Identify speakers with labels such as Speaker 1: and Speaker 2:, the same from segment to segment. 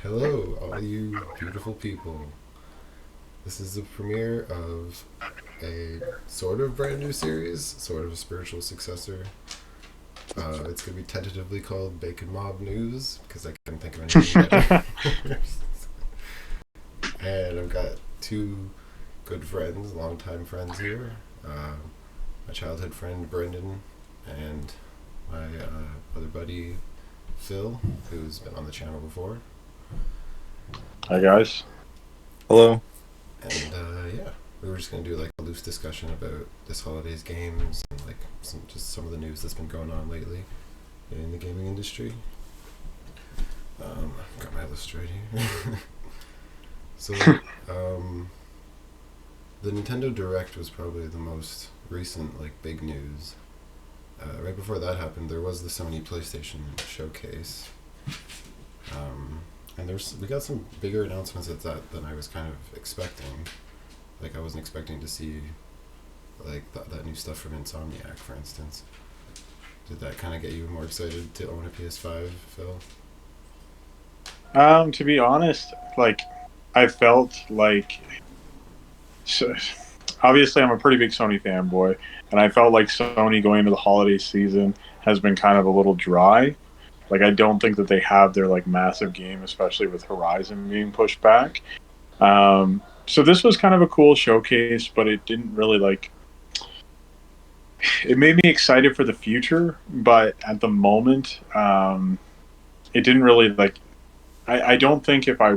Speaker 1: Hello, all you beautiful people. This is the premiere of a sort of brand new series, sort of a spiritual successor. It's going to be tentatively called Bacon Mob News because I couldn't think of anything better. And I've got two good friends, longtime friends here. My childhood friend Brendan and my other buddy Phil, who's been on the channel before.
Speaker 2: Hi guys.
Speaker 3: Hello.
Speaker 1: And yeah, we were just gonna do like a loose discussion about this holiday's games and like some of the news that's been going on lately in the gaming industry. I've got my list right here. So, the Nintendo Direct was probably the most recent like big news. Right before that happened, there was the Sony Playstation Showcase. And we got some bigger announcements at that than I was kind of expecting. Like I wasn't expecting to see like that new stuff from Insomniac, for instance. Did that kind of get you more excited to own a PS5, Phil?
Speaker 2: To be honest, like I felt like so, obviously I'm a pretty big Sony fanboy, and I felt like Sony going into the holiday season has been kind of a little dry. Like I don't think that they have their like massive game, especially with Horizon being pushed back. So this was kind of a cool showcase, but it didn't really like. It made me excited for the future, but at the moment, it didn't really like. I don't think if I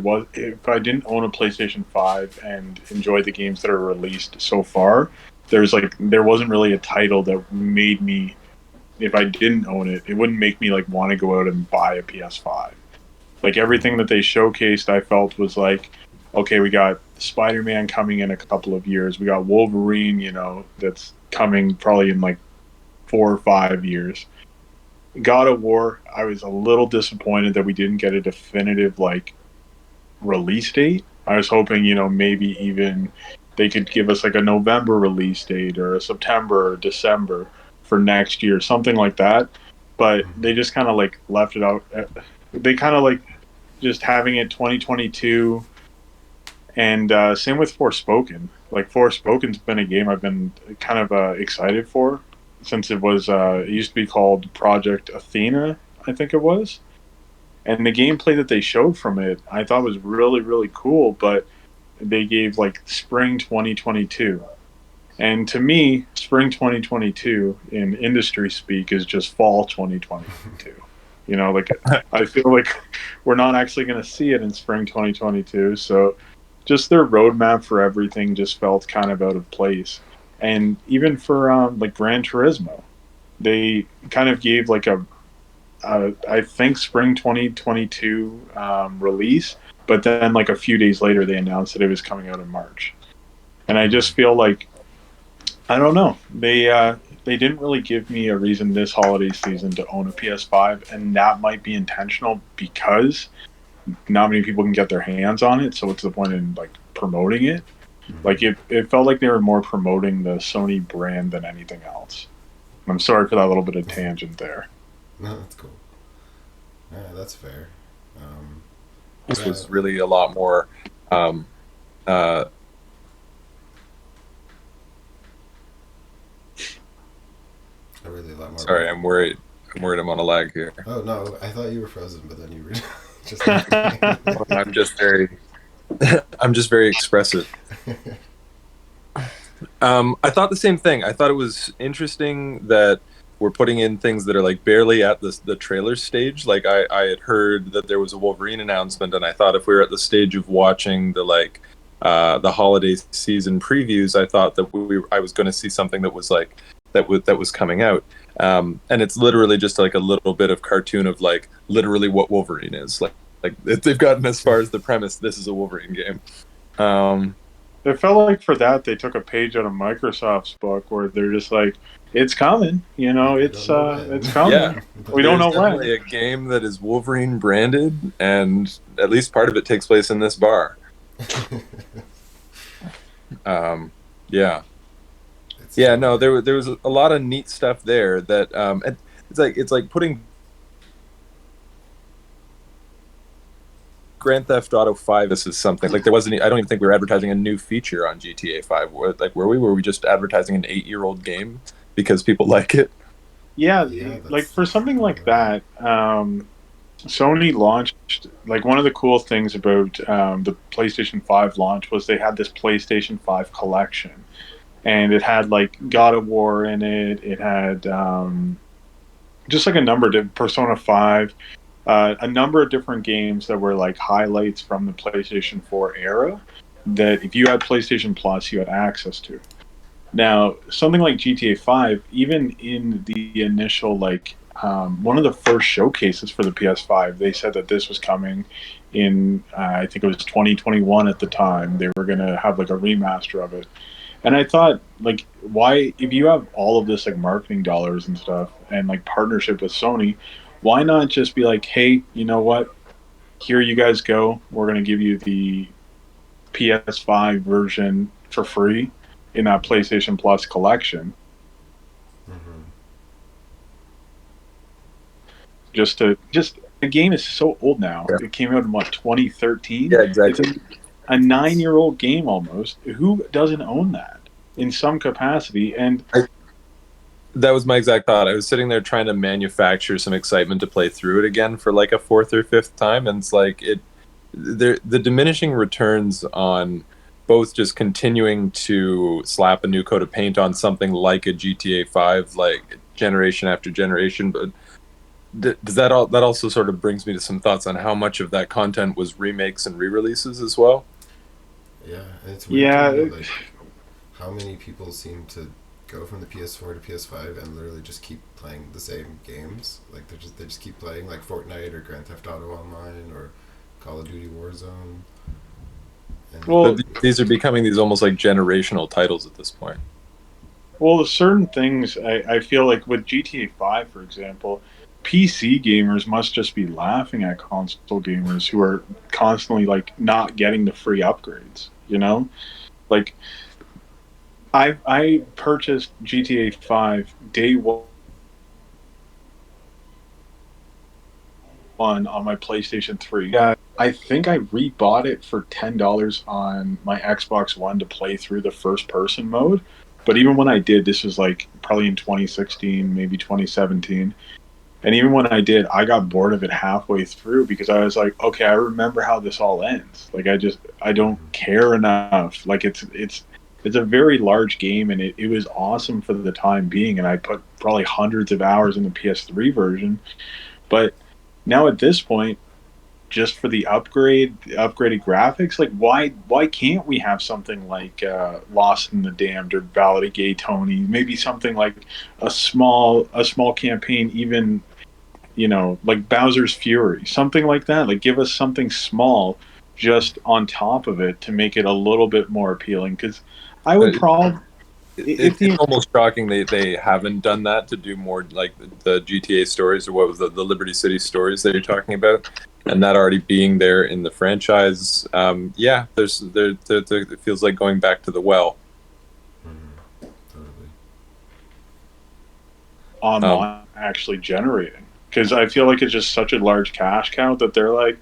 Speaker 2: didn't own a PlayStation 5 and enjoy the games that are released so far, there wasn't really a title that made me, if I didn't own it, it wouldn't make me like want to go out and buy a PS5. Like everything that they showcased, I felt was like, okay, we got Spider-Man coming in a couple of years. We got Wolverine, that's coming probably in like 4 or 5 years. God of War, I was a little disappointed that we didn't get a definitive like release date. I was hoping, maybe even they could give us like a November release date or a September or December for next year, something like that. But they just kind of like left it out. They kind of like just having it 2022, and same with Forspoken. Like Forspoken's been a game I've been kind of excited for since it used to be called Project Athena, I think it was. And the gameplay that they showed from it, I thought was really, really cool, but they gave like spring 2022. And to me, spring 2022 in industry speak is just fall 2022. Like I feel like we're not actually going to see it in spring 2022. So just their roadmap for everything just felt kind of out of place. And even for like Gran Turismo, they kind of gave like I think spring 2022 release, but then like a few days later they announced that it was coming out in March. And I just feel like I don't know. They didn't really give me a reason this holiday season to own a PS5, and that might be intentional because not many people can get their hands on it. So what's the point in like promoting it? Like it felt like they were more promoting the Sony brand than anything else. I'm sorry for that little bit of tangent there.
Speaker 1: No, that's cool. Yeah, that's fair.
Speaker 3: This was really a lot more.
Speaker 1: Really a lot more.
Speaker 3: Sorry, I'm worried. I'm on a lag here.
Speaker 1: Oh no, I thought you were frozen, but then you were just.
Speaker 3: I'm just very. I'm just very expressive. I thought the same thing. I thought it was interesting that we're putting in things that are like barely at the trailer stage. Like I had heard that there was a Wolverine announcement, and I thought if we were at the stage of watching the holiday season previews, I thought that I was going to see something that was like that was coming out. And it's literally just like a little bit of cartoon of like literally what Wolverine is. Like they've gotten as far as the premise. This is a Wolverine game.
Speaker 2: It felt like for that they took a page out of Microsoft's book where they're just like, it's coming, it's coming.
Speaker 3: Yeah,
Speaker 2: we don't know when.
Speaker 3: A game that is Wolverine branded, and at least part of it takes place in this bar. Yeah. No, there was a lot of neat stuff there that it's like putting Grand Theft Auto 5, this is something like there wasn't. I don't even think we were advertising a new feature on GTA 5. Were we? Were we just advertising an 8-year-old game because people like it?
Speaker 2: Yeah,
Speaker 1: Yeah,
Speaker 2: like
Speaker 1: that's
Speaker 2: for something like
Speaker 1: right.
Speaker 2: that, Sony launched, like, one of the cool things about the PlayStation 5 launch was they had this PlayStation 5 collection, and it had like God of War in it. It had just like a number of Persona 5, a number of different games that were like highlights from the PlayStation 4 era that if you had PlayStation Plus, you had access to. Now, something like GTA 5, even in the initial, like, one of the first showcases for the PS5, they said that this was coming in, I think it was 2021 at the time. They were going to have like a remaster of it. And I thought, like, why, if you have all of this like marketing dollars and stuff and like partnership with Sony, why not just be like, hey, you know what? Here you guys go. We're going to give you the PS5 version for free in that PlayStation Plus collection.
Speaker 1: Mm-hmm.
Speaker 2: Just the game is so old now.
Speaker 3: Yeah,
Speaker 2: It came out in what, 2013?
Speaker 3: yeah,
Speaker 2: It's
Speaker 3: exactly.
Speaker 2: a 9-year-old game almost. Who doesn't own that in some capacity? And
Speaker 3: That was my exact thought. I was sitting there trying to manufacture some excitement to play through it again for like a fourth or fifth time, and it's like the diminishing returns on both just continuing to slap a new coat of paint on something like a GTA 5, like generation after generation. But does that also sort of brings me to some thoughts on how much of that content was remakes and re-releases as well?
Speaker 1: Yeah, and it's weird to me,
Speaker 2: yeah,
Speaker 1: like, how many people seem to go from the PS4 to PS5 and literally just keep playing the same games. Like they just keep playing like Fortnite or Grand Theft Auto Online or Call of Duty Warzone. And
Speaker 3: But
Speaker 2: well,
Speaker 3: these are becoming these almost like generational titles at this point.
Speaker 2: well, certain things I feel like with GTA 5, for example, PC gamers must just be laughing at console gamers who are constantly like not getting the free upgrades. You know, like I purchased GTA 5 day one on my PlayStation 3. Yeah, I think I rebought it for $10 on my Xbox One to play through the first person mode. But even when I did, this was like probably in 2016, maybe 2017. And even when I did, I got bored of it halfway through because I was like, okay, I remember how this all ends. Like I don't
Speaker 1: mm-hmm.
Speaker 2: care enough. Like it's a very large game, and it was awesome for the time being, and I put probably hundreds of hours in the PS3 version. But now at this point, just for the upgraded graphics, like why can't we have something like Lost in the Damned or Ballad of Gay Tony? Maybe something like a small campaign, even, like Bowser's Fury, something like that. Like, give us something small just on top of it to make it a little bit more appealing. Because I would probably, if
Speaker 3: It's
Speaker 2: the
Speaker 3: almost shocking they haven't done that to do more like the GTA stories, or what was the Liberty City stories that you're talking about, and that already being there in the franchise. Yeah, it feels like going back to the well.
Speaker 1: Mm-hmm. Totally.
Speaker 3: Um,
Speaker 2: online actually generating, because I feel like it's just such a large cash cow that they're like,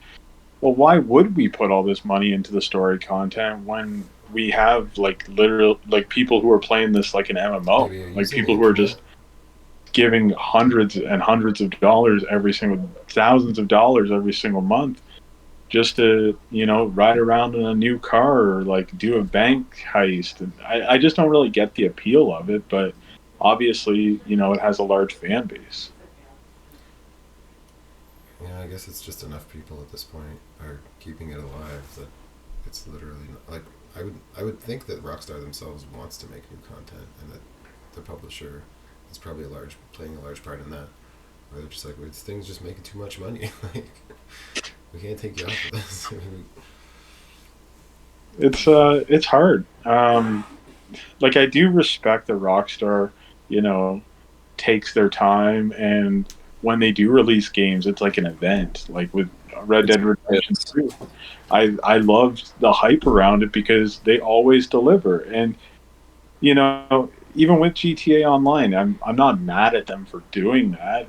Speaker 2: well, why would we put all this money into the story content when we have like literal like people who are playing this like an MMO,
Speaker 1: Maybe a
Speaker 2: like people who
Speaker 1: username.
Speaker 2: are
Speaker 1: Yeah.
Speaker 2: just giving hundreds and hundreds of dollars every single thousands of dollars every single month just to ride around in a new car or like do a bank heist. And I just don't really get the appeal of it, but obviously it has a large fan base.
Speaker 1: Yeah, I guess it's just enough people at this point are keeping it alive that it's literally not, like I would think that Rockstar themselves wants to make new content and that the publisher is probably playing a large part in that. Where they're just like, well, this thing's just making too much money. Like, we can't take you off of this.
Speaker 2: It's hard. Like, I do respect that Rockstar, you know, takes their time, and when they do release games, it's like an event. Like with Red
Speaker 3: it's,
Speaker 2: Dead Redemption
Speaker 3: it's
Speaker 2: 2, I loved the hype around it because they always deliver. And even with GTA Online, I'm not mad at them for doing that.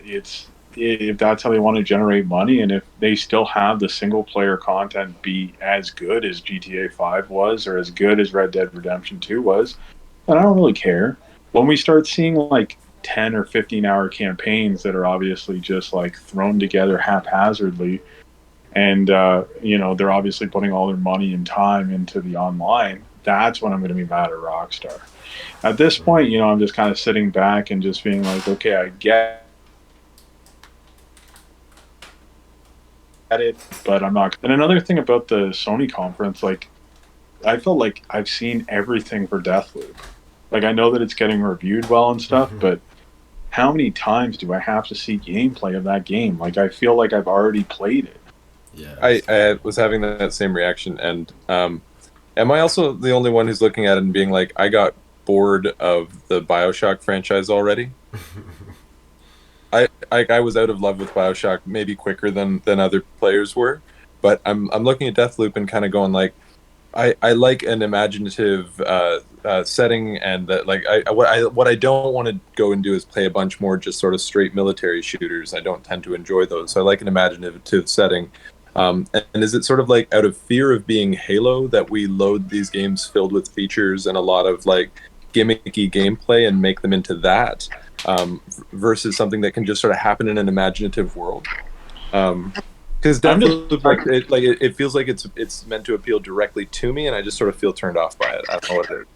Speaker 2: if that's how they want to generate money, and if they still have the single player content be as good as GTA 5 was, or as good as Red Dead Redemption 2 was, then I don't really care. When we start seeing like 10 or 15-hour campaigns that are obviously just like thrown together haphazardly, and they're obviously putting all their money and time into the online, that's when I'm going to be mad at Rockstar. At this point, I'm just kind of sitting back and just being like, okay, I get it, but I'm not. And another thing about the Sony conference, like, I felt like I've seen everything for Deathloop. Like, I know that it's getting reviewed well and stuff, but how many times do I have to see gameplay of that game? Like, I feel like I've already played it.
Speaker 1: Yeah,
Speaker 3: I was having that same reaction, and am I also the only one who's looking at it and being like, I got bored of the BioShock franchise already? I was out of love with BioShock maybe quicker than other players were, but I'm looking at Deathloop and kind of going like, I like an imaginative setting, and that like what I don't want to go and do is play a bunch more just sort of straight military shooters. I don't tend to enjoy those. So I like an imaginative setting. And is it sort of like out of fear of being Halo that we load these games filled with features and a lot of like gimmicky gameplay and make them into that, versus something that can just sort of happen in an imaginative world? Because Deathloop, it feels like it's meant to appeal directly to me, and I just sort of feel turned off by it. I don't know what it is.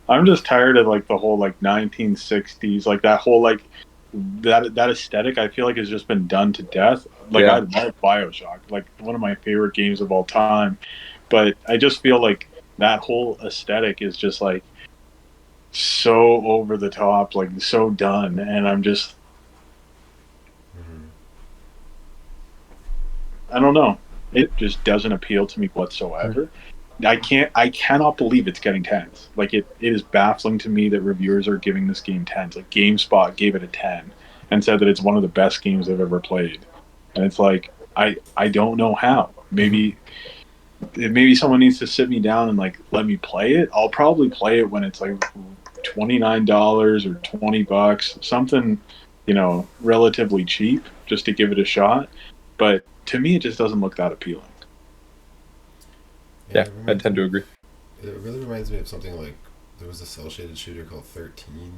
Speaker 2: I'm just tired of like the whole like 1960s, like that whole like that aesthetic. I feel like has just been done to death. Like, I love BioShock, like one of my favorite games of all time, but I just feel like that whole aesthetic is just like so over the top, like so done, and I'm just I don't know. It just doesn't appeal to me whatsoever. I cannot believe it's getting 10s. Like, it is baffling to me that reviewers are giving this game 10s. Like, GameSpot gave it a 10 and said that it's one of the best games they've ever played. And it's like, I don't know how. Maybe someone needs to sit me down and like let me play it. I'll probably play it when it's like $29 or $20, something, relatively cheap, just to give it a shot. But to me, it just doesn't look that appealing.
Speaker 3: Yeah, I tend to agree.
Speaker 1: It really reminds me of something like, there was a cel-shaded shooter called 13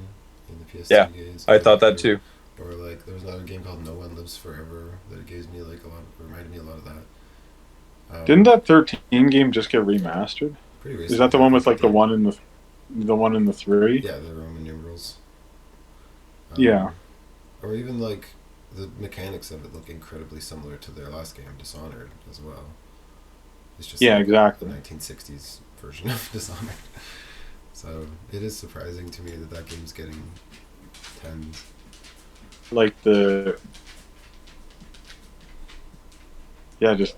Speaker 1: in the PS2 games.
Speaker 3: I thought that too.
Speaker 1: Or like, there was another game called No One Lives Forever that gave me like reminded me a lot of that.
Speaker 2: Didn't that 13 game just get remastered?
Speaker 1: Pretty recently.
Speaker 2: Is that the one with like the one in the 3?
Speaker 1: Yeah, the Roman numerals.
Speaker 2: Yeah.
Speaker 1: Or even like the mechanics of it look incredibly similar to their last game, Dishonored, as well. It's just
Speaker 2: exactly
Speaker 1: the 1960s version of Dishonored. So it is surprising to me that game's getting 10s.
Speaker 2: Like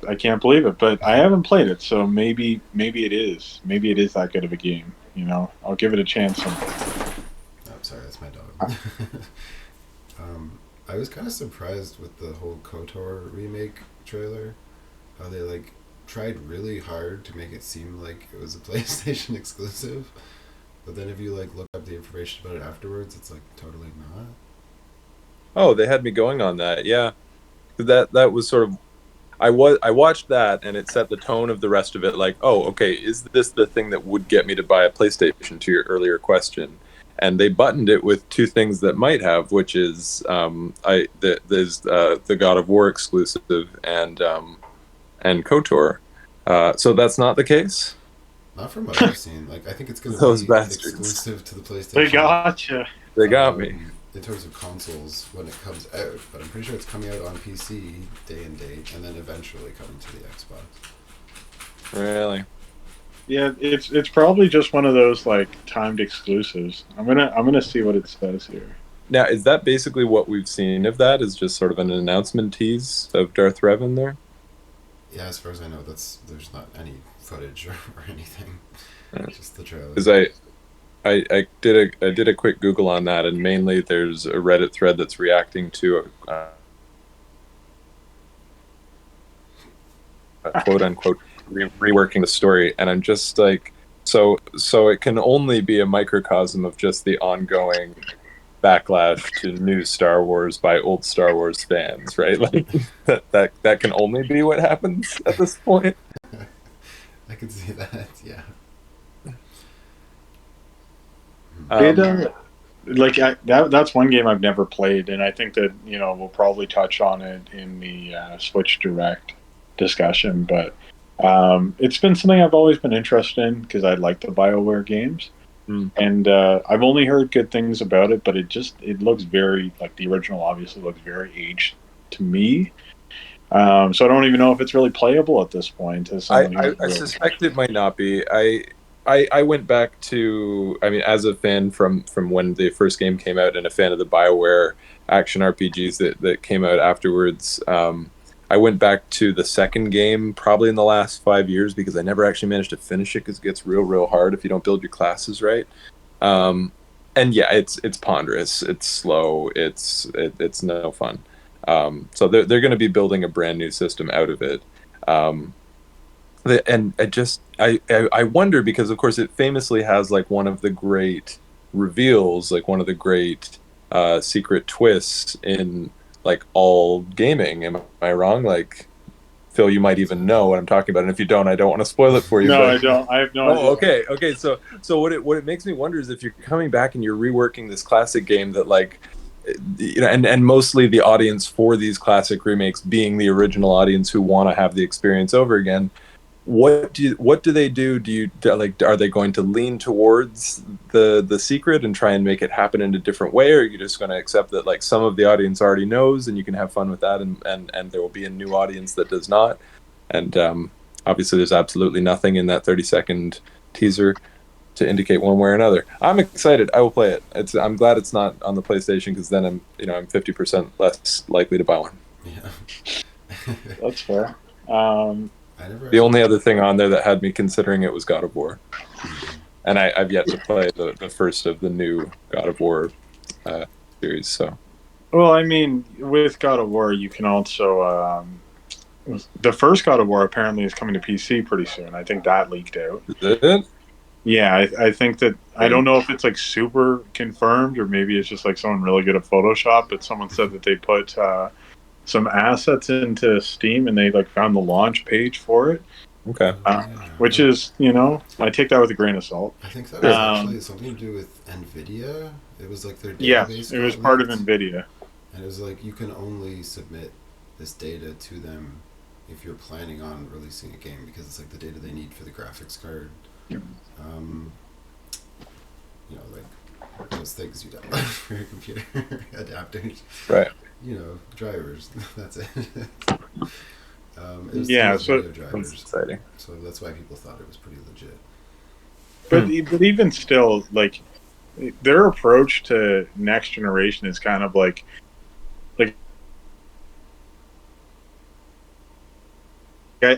Speaker 2: I can't believe it. But I haven't played it, so maybe it is. Maybe it is that good of a game. I'll give it a chance someday.
Speaker 1: Oh, sorry, that's my dog. I was kind of surprised with the whole Kotor Remake trailer. How they like tried really hard to make it seem like it was a PlayStation exclusive, but then if you like look up the information about it afterwards, it's like totally not.
Speaker 3: Oh, they had me going on that. Yeah, that was sort of. I watched that, and it set the tone of the rest of it. Like, oh, okay, is this the thing that would get me to buy a PlayStation? To your earlier question, and they buttoned it with two things that might have, which is there's the God of War exclusive and KOTOR. So that's not the case?
Speaker 1: Not from what I've seen. Like, I think it's going to be exclusive to the PlayStation.
Speaker 2: They gotcha.
Speaker 3: They got me.
Speaker 1: In terms of consoles when it comes out, but I'm pretty sure it's coming out on PC day and date, and then eventually coming to the Xbox.
Speaker 3: Really?
Speaker 2: Yeah, it's probably just one of those like timed exclusives. I'm gonna see what it says here.
Speaker 3: Now, is that basically what we've seen of that? Is just sort of an announcement tease of Darth Revan there?
Speaker 1: Yeah, as far as I know, there's not any footage or anything. Just the trailer.
Speaker 3: Because I did a quick Google on that, and mainly there's a Reddit thread that's reacting to quote unquote reworking the story, and I'm just like, so it can only be a microcosm of just the ongoing backlash to new Star Wars by old Star Wars fans, right? Like that can only be what happens at this point.
Speaker 1: I could see that. Yeah.
Speaker 2: That's one game I've never played, and I think that we'll probably touch on it in the Switch Direct discussion. But it's been something I've always been interested in because I like the BioWare games, and I've only heard good things about it. But it looks very like the original. Obviously, looks very aged to me. So I don't even know if it's really playable at this point.
Speaker 3: I suspect it might not be. I went back to, I mean, as a fan from when the first game came out and a fan of the BioWare action RPGs that came out afterwards. I went back to the second game probably in the last 5 years because I never actually managed to finish it because it gets real hard if you don't build your classes right. And yeah, it's ponderous, it's slow, it's no fun. So they're going to be building a brand new system out of it. And I wonder because of course it famously has like one of the great reveals, like one of the great secret twists in like all gaming. Am I wrong? Like, Phil, you might even know what I'm talking about, and if you don't, I don't want to spoil it for you.
Speaker 2: No, I don't. I have no idea.
Speaker 3: Okay. So what it makes me wonder is if you're coming back and you're reworking this classic game that like, and mostly the audience for these classic remakes being the original audience who want to have the experience over again. What do they do? Are they going to lean towards the secret and try and make it happen in a different way, or are you just going to accept that like some of the audience already knows and you can have fun with that, and there will be a new audience that does not? And obviously, there's absolutely nothing in that 30-second teaser to indicate one way or another. I'm excited. I will play it. I'm glad it's not on the PlayStation because then I'm 50% less likely to buy one.
Speaker 1: Yeah,
Speaker 2: that's fair.
Speaker 3: The only other thing on there that had me considering it was God of War, and I've yet to play the first of the new God of War series. So,
Speaker 2: well, I mean, with God of War, you can also the first God of War apparently is coming to PC pretty soon. I think that leaked out.
Speaker 3: Is it?
Speaker 2: Yeah, I think that I don't know if it's like super confirmed or maybe it's just like someone really good at Photoshop, but someone said that they put some assets into Steam and they like found the launch page for it.
Speaker 3: Okay.
Speaker 2: Which is, I take that with a grain of salt.
Speaker 1: I think that was actually something to do with NVIDIA. It was like their database.
Speaker 2: Yeah, it was part of NVIDIA.
Speaker 1: And it was like you can only submit this data to them if you're planning on releasing a game because it's like the data they need for the graphics card. Like those things you download for your computer, adapters.
Speaker 3: Right.
Speaker 1: Drivers. That's it.
Speaker 2: So
Speaker 1: drivers.
Speaker 3: That's exciting.
Speaker 1: So that's why people thought it was pretty legit.
Speaker 2: But even still, like their approach to next generation is kind of like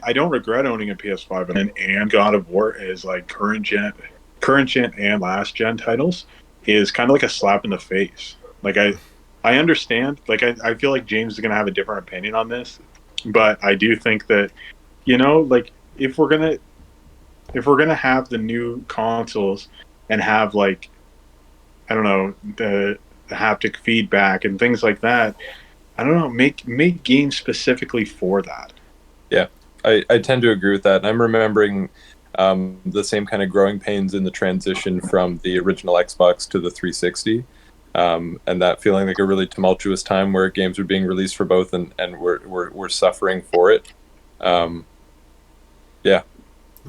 Speaker 2: I don't regret owning a PS5 and God of War is like current gen and last gen titles is kind of like a slap in the face. Like I understand, like I feel like James is going to have a different opinion on this, but I do think that, like if we're going to have the new consoles and have like, I don't know, the haptic feedback and things like that, I don't know, make games specifically for that.
Speaker 3: Yeah, I tend to agree with that. And I'm remembering the same kind of growing pains in the transition from the original Xbox to the 360. And that feeling like a really tumultuous time where games were being released for both and we're suffering for it. Yeah.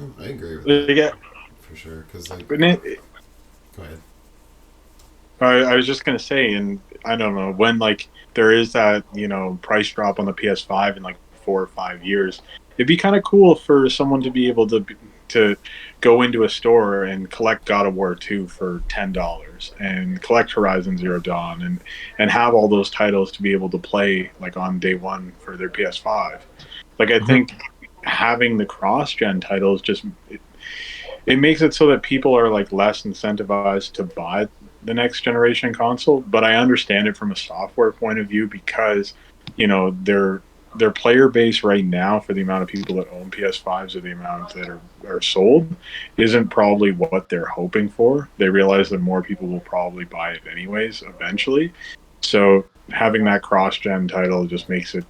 Speaker 1: Oh, I agree with that.
Speaker 2: Yeah.
Speaker 1: For sure. Because go ahead.
Speaker 2: I was just going to say, and I don't know, when like there is that, price drop on the PS5 in like 4 or 5 years, it'd be kind of cool for someone to be able to go into a store and collect God of War 2 for $10 and collect Horizon Zero Dawn and have all those titles to be able to play like on day one for their PS5. Like I think having the cross-gen titles just it makes it so that people are like less incentivized to buy the next generation console, but I understand it from a software point of view because they're their player base right now for the amount of people that own PS5s or the amount that are sold isn't probably what they're hoping for. They realize that more people will probably buy it anyways eventually. So having that cross-gen title just makes it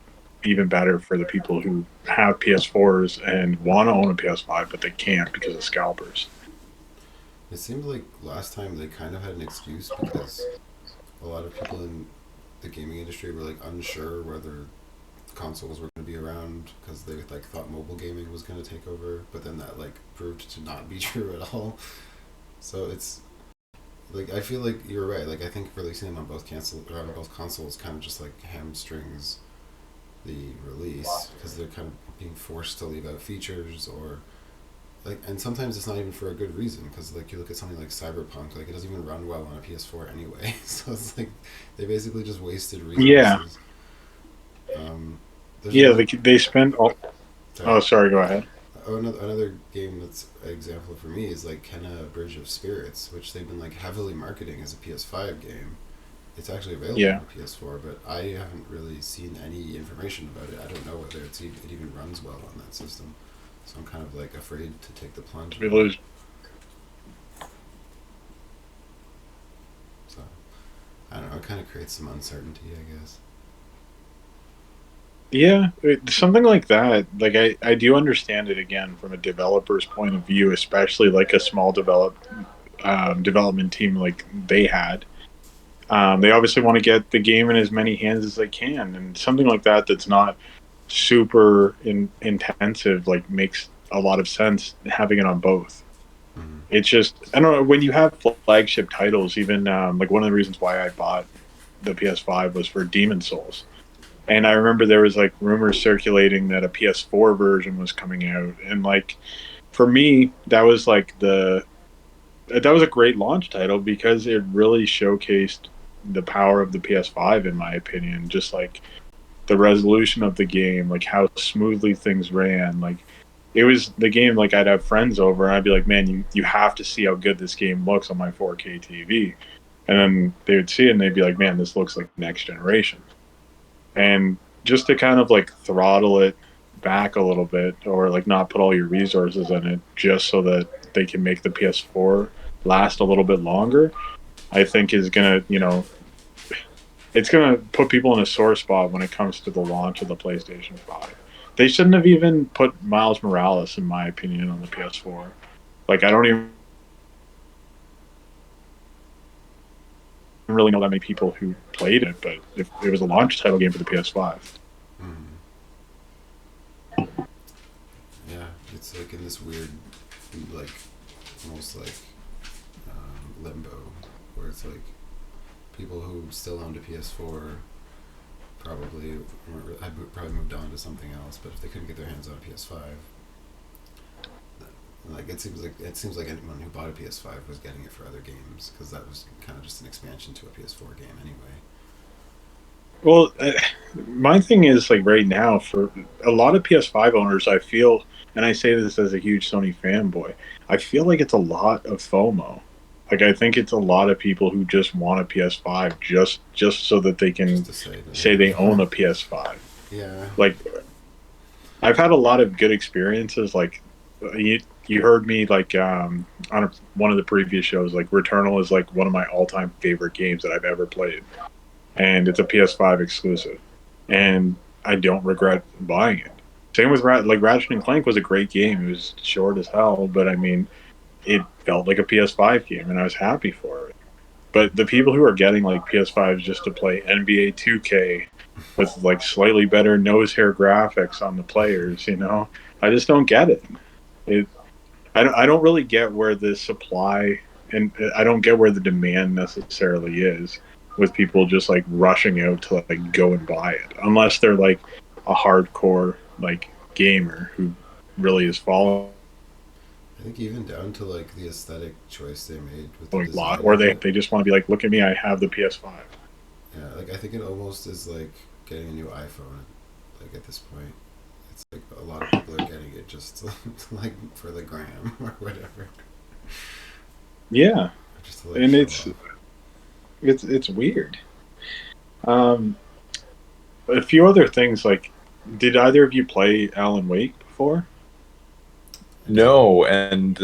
Speaker 2: even better for the people who have PS4s and want to own a PS5 but they can't because of scalpers.
Speaker 1: It seemed like last time they kind of had an excuse because a lot of people in the gaming industry were like unsure whether consoles were going to be around because they like thought mobile gaming was going to take over, but then that like proved to not be true at all. So it's like I feel like you're right. Like I think releasing them on both consoles kind of just like hamstrings the release because they're kind of being forced to leave out features or like, and sometimes it's not even for a good reason because like you look at something like Cyberpunk, like it doesn't even run well on a PS4 anyway. So it's like they basically just wasted resources.
Speaker 2: Yeah, they spent all. Sorry. Oh, sorry. Go ahead.
Speaker 1: Oh, another game that's an example for me is like Kenna Bridge of Spirits, which they've been like heavily marketing as a PS5 game. It's actually available on the PS4, but I haven't really seen any information about it. I don't know whether it even runs well on that system. So I'm kind of like afraid to take the plunge. So I don't know. It kind of creates some uncertainty, I guess.
Speaker 2: Yeah, something like that. Like I do understand it again from a developer's point of view, especially like a small development team like they had. They obviously want to get the game in as many hands as they can, and something like that that's not super intensive like makes a lot of sense having it on both. Mm-hmm. It's just I don't know when you have flagship titles. Even like one of the reasons why I bought the PS5 was for Demon Souls. And I remember there was like rumors circulating that a PS4 version was coming out, and like for me, that was like that was a great launch title because it really showcased the power of the PS5, in my opinion. Just like the resolution of the game, like how smoothly things ran. Like it was the game. Like I'd have friends over, and I'd be like, "Man, you have to see how good this game looks on my 4K TV," and then they would see it and they'd be like, "Man, this looks like next generation." And just to kind of like throttle it back a little bit or like not put all your resources in it just so that they can make the PS4 last a little bit longer, I think is going to, it's going to put people in a sore spot when it comes to the launch of the PlayStation 5. They shouldn't have even put Miles Morales, in my opinion, on the PS4. Like, I don't even really know that many people who played it, but if it was a launch title game for the PS5.
Speaker 1: Yeah, it's like in this weird, like, almost like limbo, where it's like people who still owned a PS4 probably moved on to something else, but if they couldn't get their hands on a PS5, like it seems like anyone who bought a PS5 was getting it for other games because that was kind of just an expansion to a PS4 game anyway.
Speaker 2: Well, my thing is like right now for a lot of PS5 owners, I feel, and I say this as a huge Sony fanboy, I feel like it's a lot of FOMO. Like I think it's a lot of people who just want a PS5 just so that they can say they own a PS5.
Speaker 1: Yeah.
Speaker 2: Like I've had a lot of good experiences. Like you heard me like on one of the previous shows. Like Returnal is like one of my all-time favorite games that I've ever played, and it's a PS5 exclusive, and I don't regret buying it. Same with Ratchet and Clank was a great game. It was short as hell, but I mean, it felt like a PS5 game, and I was happy for it. But the people who are getting like PS5s just to play NBA 2K with like slightly better nose hair graphics on the players, I just don't get it. I don't really get where the supply and I don't get where the demand necessarily is with people just like rushing out to like go and buy it, unless they're like a hardcore like gamer who really is following.
Speaker 1: I think even down to like the aesthetic choice they made with
Speaker 2: the design, or they just want to be like, look at me, I have the PS5.
Speaker 1: Yeah, like I think it almost is like getting a new iPhone. Like at this point, it's like a lot of people are getting it just like for the gram or whatever.
Speaker 2: Yeah, just to, like, and it's weird. A few other things like Did either of you play Alan Wake before?
Speaker 3: No, and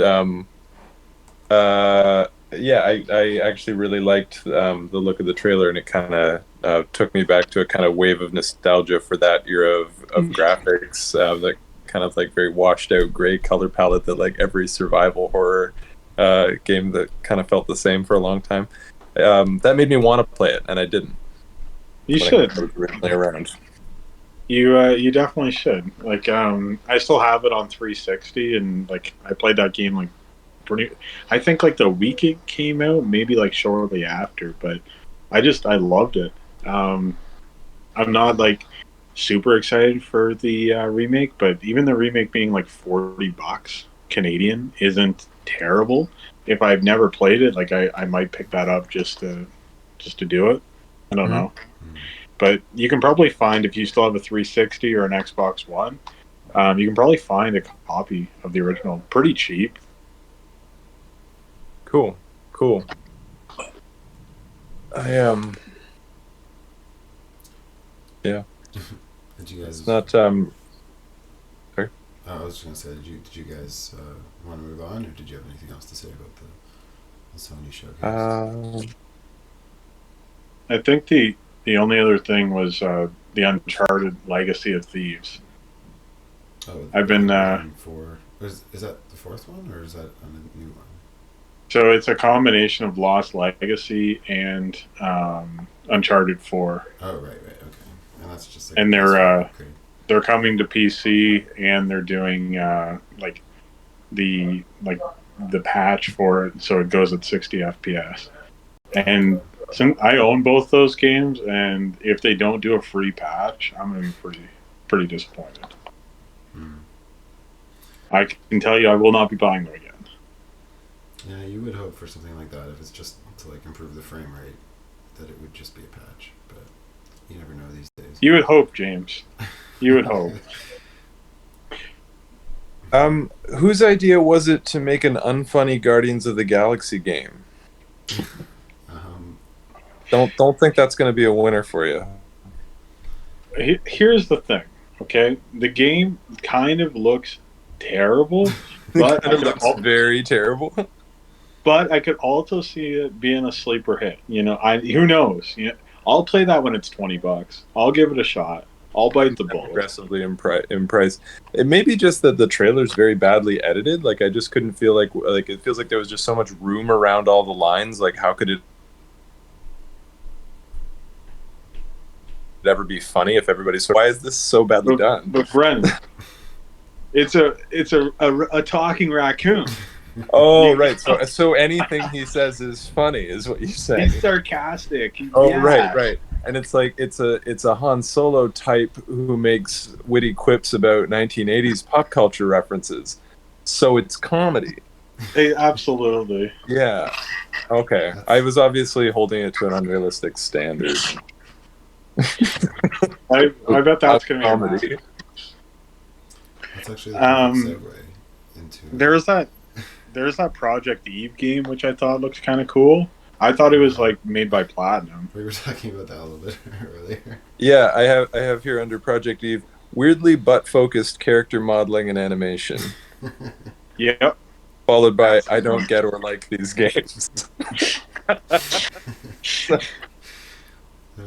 Speaker 3: yeah, I actually really liked the look of the trailer, and it kind of took me back to a kind of wave of nostalgia for that era of graphics, that kind of like very washed out gray color palette that like every survival horror game that kind of felt the same for a long time. That made me want to play it, and I didn't.
Speaker 2: You
Speaker 3: But
Speaker 2: should.
Speaker 3: I was originally around.
Speaker 2: You definitely should. Like, I still have it on 360, and like I played that game like I think like the week it came out, maybe like shortly after. But I loved it. I'm not like super excited for the remake, but even the remake being like $40 Canadian isn't terrible. If I've never played it, like I might pick that up just to do it. I don't know. But you can probably find, if you still have a 360 or an Xbox One, you can probably find a copy of the original pretty cheap.
Speaker 3: Cool. Yeah.
Speaker 1: Did you guys?
Speaker 3: Not
Speaker 1: Oh, I was just gonna say, did you guys want to move on, or did you have anything else to say about the Sony showcase?
Speaker 2: I think the only other thing was the Uncharted Legacy of Thieves.
Speaker 1: Oh,
Speaker 2: I've been
Speaker 1: for is that the fourth one, or is that a new one?
Speaker 2: So it's a combination of Lost Legacy and Uncharted 4.
Speaker 1: Oh, right, okay. And that's just like,
Speaker 2: and they're coming to PC, and they're doing like the patch for it, so it goes at 60 FPS. And since I own both those games, and if they don't do a free patch, I'm gonna be pretty disappointed. I can tell you, I will not be buying them again.
Speaker 1: Yeah, you would hope for something like that if it's just to like improve the frame rate, that it would just be a patch, but you never know these days.
Speaker 2: You would hope, James. You would hope.
Speaker 3: Whose idea was it to make an unfunny Guardians of the Galaxy game? Don't think that's going to be a winner for you.
Speaker 2: Here's the thing, okay? The game kind of looks terrible, but
Speaker 3: it looks very terrible.
Speaker 2: But I could also see it being a sleeper hit. You know, who knows? You know, I'll play that when it's $20. I'll give it a shot. I'll bite the bullet.
Speaker 3: Aggressively in price. It may be just that the trailer's very badly edited. Like I just couldn't feel like it feels like there was just so much room around all the lines. Like how could it ever be funny if everybody's why is this so badly done?
Speaker 2: But friend, it's a talking raccoon.
Speaker 3: Oh right, so anything he says is funny, is what you say.
Speaker 2: He's sarcastic.
Speaker 3: Oh yeah. Right, and it's like it's a Han Solo type who makes witty quips about 1980s pop culture references, so it's comedy.
Speaker 2: Hey, absolutely.
Speaker 3: Yeah. Okay, I was obviously holding it to an unrealistic standard.
Speaker 2: I bet that's gonna be comedy.
Speaker 1: That's actually a segue into.
Speaker 2: There's that Project Eve game, which I thought looked kind of cool. I thought it was like made by Platinum.
Speaker 1: We were talking about that a little bit earlier.
Speaker 3: Yeah, I have here under Project Eve, weirdly butt-focused character modeling and animation.
Speaker 2: Yep.
Speaker 3: Followed by, I don't get or like these games.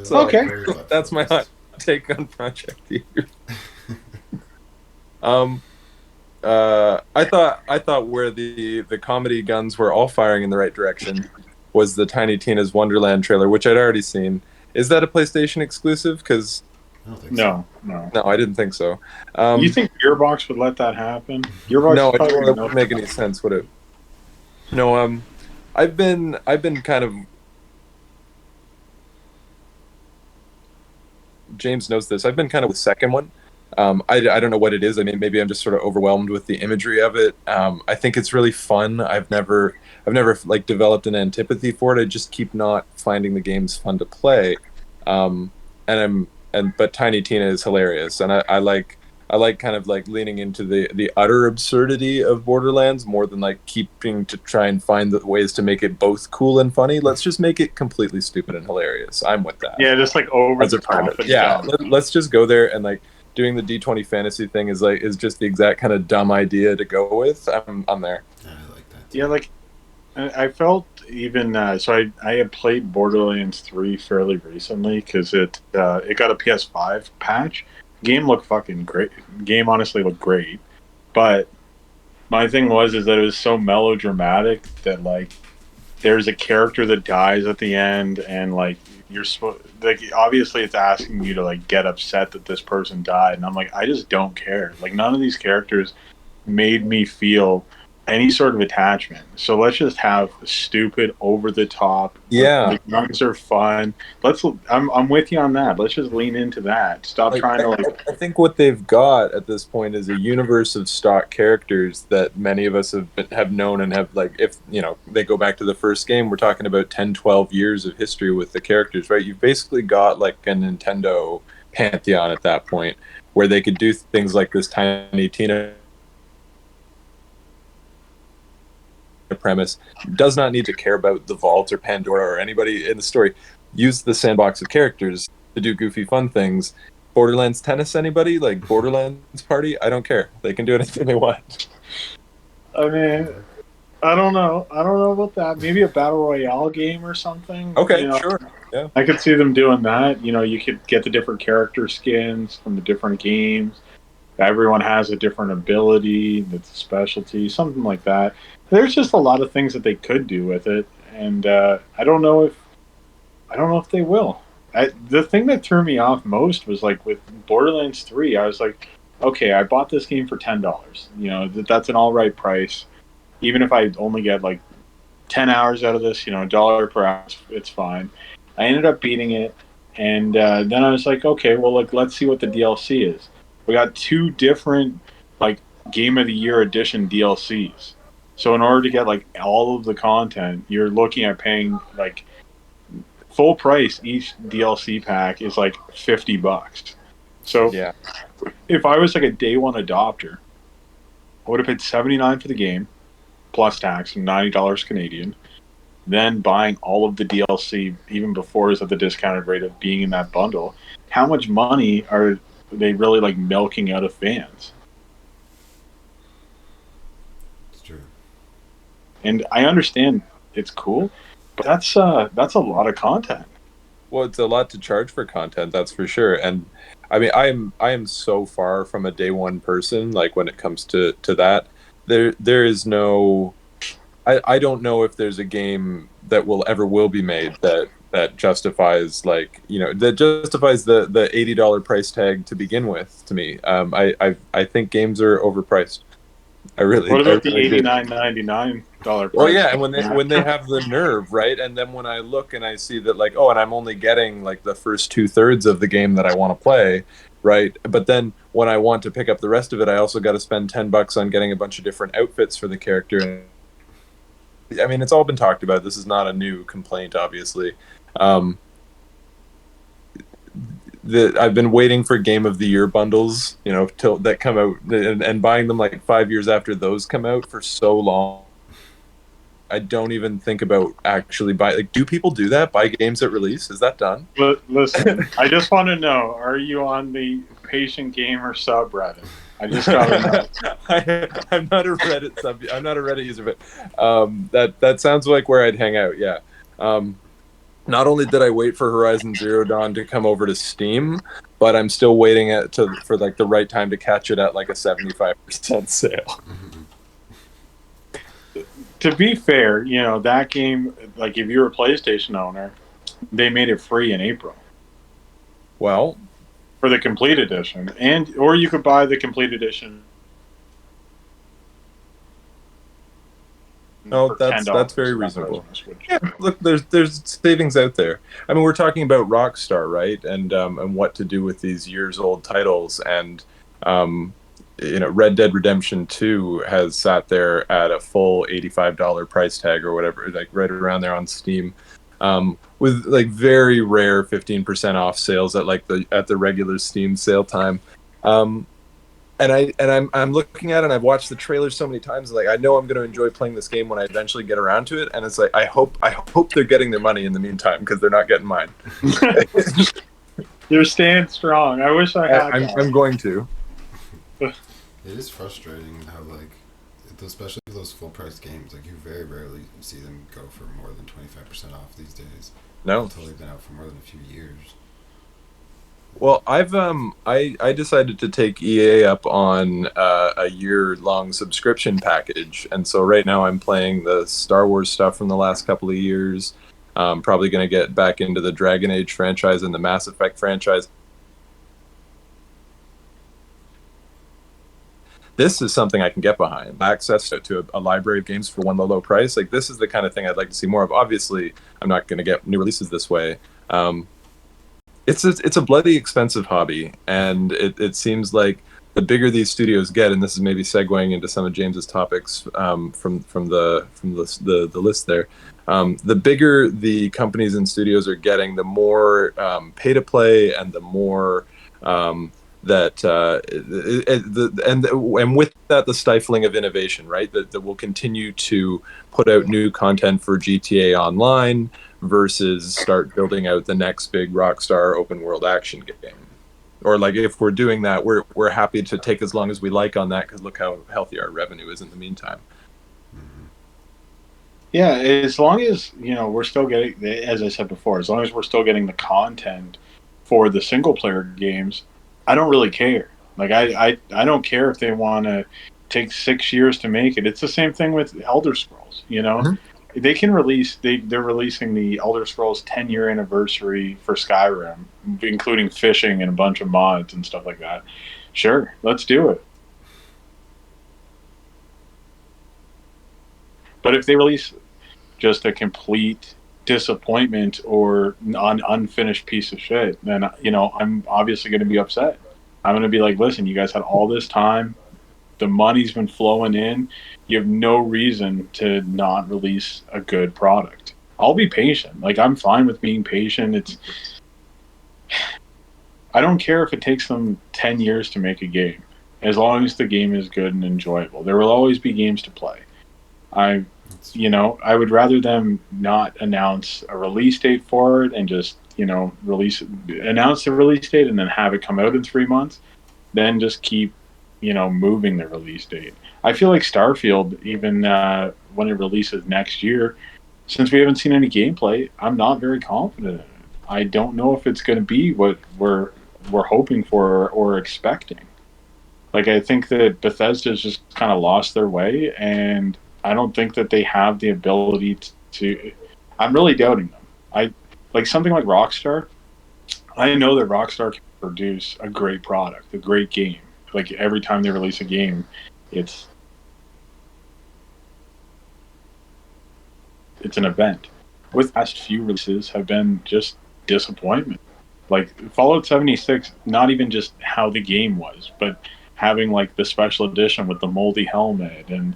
Speaker 3: So
Speaker 2: okay.
Speaker 3: That's my hot take on Project Eve. I thought where the comedy guns were all firing in the right direction was the Tiny Tina's Wonderland trailer, which I'd already seen. Is that a PlayStation exclusive? Because
Speaker 1: I don't think so.
Speaker 3: No, I didn't think so.
Speaker 2: You think Gearbox would let that happen? Gearbox
Speaker 3: no, it wouldn't make any sense, would it? No, I've been kind of. James knows this. I've been kind of the second one. I don't know what it is. I mean, maybe I'm just sort of overwhelmed with the imagery of it. I think it's really fun. I've never like developed an antipathy for it. I just keep not finding the games fun to play. But Tiny Tina is hilarious, and I like kind of like leaning into the utter absurdity of Borderlands more than like keeping to try and find the ways to make it both cool and funny. Let's just make it completely stupid and hilarious. I'm with that.
Speaker 2: Yeah, just like over the top.
Speaker 3: Yeah, let's just go there and like doing the D20 fantasy thing is just the exact kind of dumb idea to go with, I'm there.
Speaker 1: I like that too.
Speaker 2: Yeah, like I felt even so. I had played Borderlands 3 fairly recently because it got a PS5 patch. Game looked fucking great. Game honestly looked great, but my thing is that it was so melodramatic that like there's a character that dies at the end, and like you're supposed like obviously it's asking you to like get upset that this person died, and I'm like I just don't care. Like none of these characters made me feel any sort of attachment. So let's just have stupid, over the top.
Speaker 3: Yeah,
Speaker 2: the guns are fun. I'm with you on that. Let's just lean into that. Stop trying to like.
Speaker 3: I think what they've got at this point is a universe of stock characters that many of us have known and have like, if you know they go back to the first game, we're talking about 10, 12 years of history with the characters, right? You've basically got like a Nintendo pantheon at that point where they could do things like this Tiny Tina premise, does not need to care about the vault or Pandora or anybody in the story. Use the sandbox of characters to do goofy fun things. Borderlands tennis, anybody? Like Borderlands party? I don't care. They can do anything they want.
Speaker 2: I mean, I don't know about that. Maybe a battle royale game or something.
Speaker 3: Okay,
Speaker 2: you know?
Speaker 3: sure. Yeah.
Speaker 2: I could see them doing that. You know, you could get the different character skins from the different games. Everyone has a different ability, that's a specialty, something like that. There's just a lot of things that they could do with it, and I don't know if they will. The thing that threw me off most was like with Borderlands 3. I was like, okay, I bought this game for $10. You know, that's an all right price. Even if I only get like 10 hours out of this, you know, $1 per hour, it's fine. I ended up beating it, and then I was like, okay, well, like let's see what the DLC is. We got 2 different like Game of the Year edition DLCs. So in order to get like all of the content, you're looking at paying like full price. Each DLC pack is like $50. So
Speaker 3: Yeah.
Speaker 2: if I was like a day one adopter, I would have paid $79 for the game plus tax and $90 Canadian. Then buying all of the DLC even before it was at the discounted rate of being in that bundle. How much money are they really like milking out of fans?
Speaker 1: It's true.
Speaker 2: And I understand it's cool, but that's a lot of content.
Speaker 3: Well, it's a lot to charge for content, that's for sure. And I mean, I am so far from a day one person. Like when it comes to that, there is no. I don't know if there's a game that will be made that justifies like that justifies the $80 price tag to begin with. To me, I think games are overpriced. I really.
Speaker 2: What about the
Speaker 3: really
Speaker 2: $89.99 price?
Speaker 3: Well, yeah, and when they have the nerve, right? And then when I look and I see that, like, oh, and I'm only getting like the first 2/3 of the game that I want to play, right? But then when I want to pick up the rest of it, I also got to spend $10 on getting a bunch of different outfits for the character. I mean, it's all been talked about. This is not a new complaint, obviously. I've been waiting for Game of the Year bundles, till that come out, and buying them like 5 years after those come out for so long. I don't even think about actually buying. Like, do people do that? Buy games at release? Is that done?
Speaker 2: But listen, I just want to know: are you on the Patient Gamer subreddit? I just got to know.
Speaker 3: I'm not a Reddit I'm not a Reddit user, but that sounds like where I'd hang out. Yeah. Not only did I wait for Horizon Zero Dawn to come over to Steam, but I'm still waiting for like the right time to catch it at like a 75% sale.
Speaker 2: To be fair, that game, like if you're a PlayStation owner, they made it free in April.
Speaker 3: Well,
Speaker 2: for the complete edition, or you could buy the complete edition.
Speaker 3: No, that's very reasonable. Yeah, look, there's savings out there. I mean, we're talking about Rockstar, right? And what to do with these years old titles, and Red Dead Redemption 2 has sat there at a full $85 price tag or whatever, like right around there on Steam, with like very rare 15% off sales at the regular Steam sale time. And I'm looking at it, and I've watched the trailer so many times. Like, I know I'm going to enjoy playing this game when I eventually get around to it. And it's like, I hope they're getting their money in the meantime, because they're not getting mine.
Speaker 2: You're staying strong. I wish I had that.
Speaker 3: I'm going to.
Speaker 1: It is frustrating how, like, especially those full price games, like, you very rarely see them go for more than 25% off these days.
Speaker 3: No.
Speaker 1: Until they've been out for more than a few years.
Speaker 3: Well, I've I decided to take EA up on a year-long subscription package, and so right now I'm playing the Star Wars stuff from the last couple of years. Probably going to get back into the Dragon Age franchise and the Mass Effect franchise. This is something I can get behind. Access to a library of games for one low price. Like, this is the kind of thing I'd like to see more of. Obviously, I'm not going to get new releases this way. It's a bloody expensive hobby, and it seems like the bigger these studios get, and this is maybe segueing into some of James's topics from the list there. The bigger the companies and studios are getting, the more pay to play, and the more and with that, the stifling of innovation, right? That will continue to put out new content for GTA Online versus start building out the next big Rockstar open world action game. Or, like, if we're doing that, we're happy to take as long as we like on that, because look how healthy our revenue is in the meantime.
Speaker 2: Yeah, as long as, we're still getting, as I said before, as long as we're still getting the content for the single player games, I don't really care. Like, I don't care if they want to take 6 years to make it. It's the same thing with Elder Scrolls, Mm-hmm. They can release, they're releasing the Elder Scrolls 10-year anniversary for Skyrim, including fishing and a bunch of mods and stuff like that. Sure, let's do it. But if they release just a complete disappointment or an unfinished piece of shit, then, I'm obviously going to be upset. I'm going to be like, listen, you guys had all this time. The money's been flowing in. You have no reason to not release a good product. I'll be patient. Like, I'm fine with being patient. I don't care if it takes them 10 years to make a game, as long as the game is good and enjoyable. There will always be games to play. I would rather them not announce a release date for it and just, announce the release date and then have it come out in 3 months, then just keep, moving the release date. I feel like Starfield, even when it releases next year, since we haven't seen any gameplay, I'm not very confident in it. I don't know if it's going to be what we're hoping for or expecting. Like, I think that Bethesda's just kind of lost their way, and I don't think that they have the ability to. I'm really doubting them. Like something like Rockstar. I know that Rockstar can produce a great product, a great game. Like, every time they release a game, it's an event. With the last few releases have been just disappointment. Like Fallout 76, not even just how the game was, but having, like, the special edition with the moldy helmet and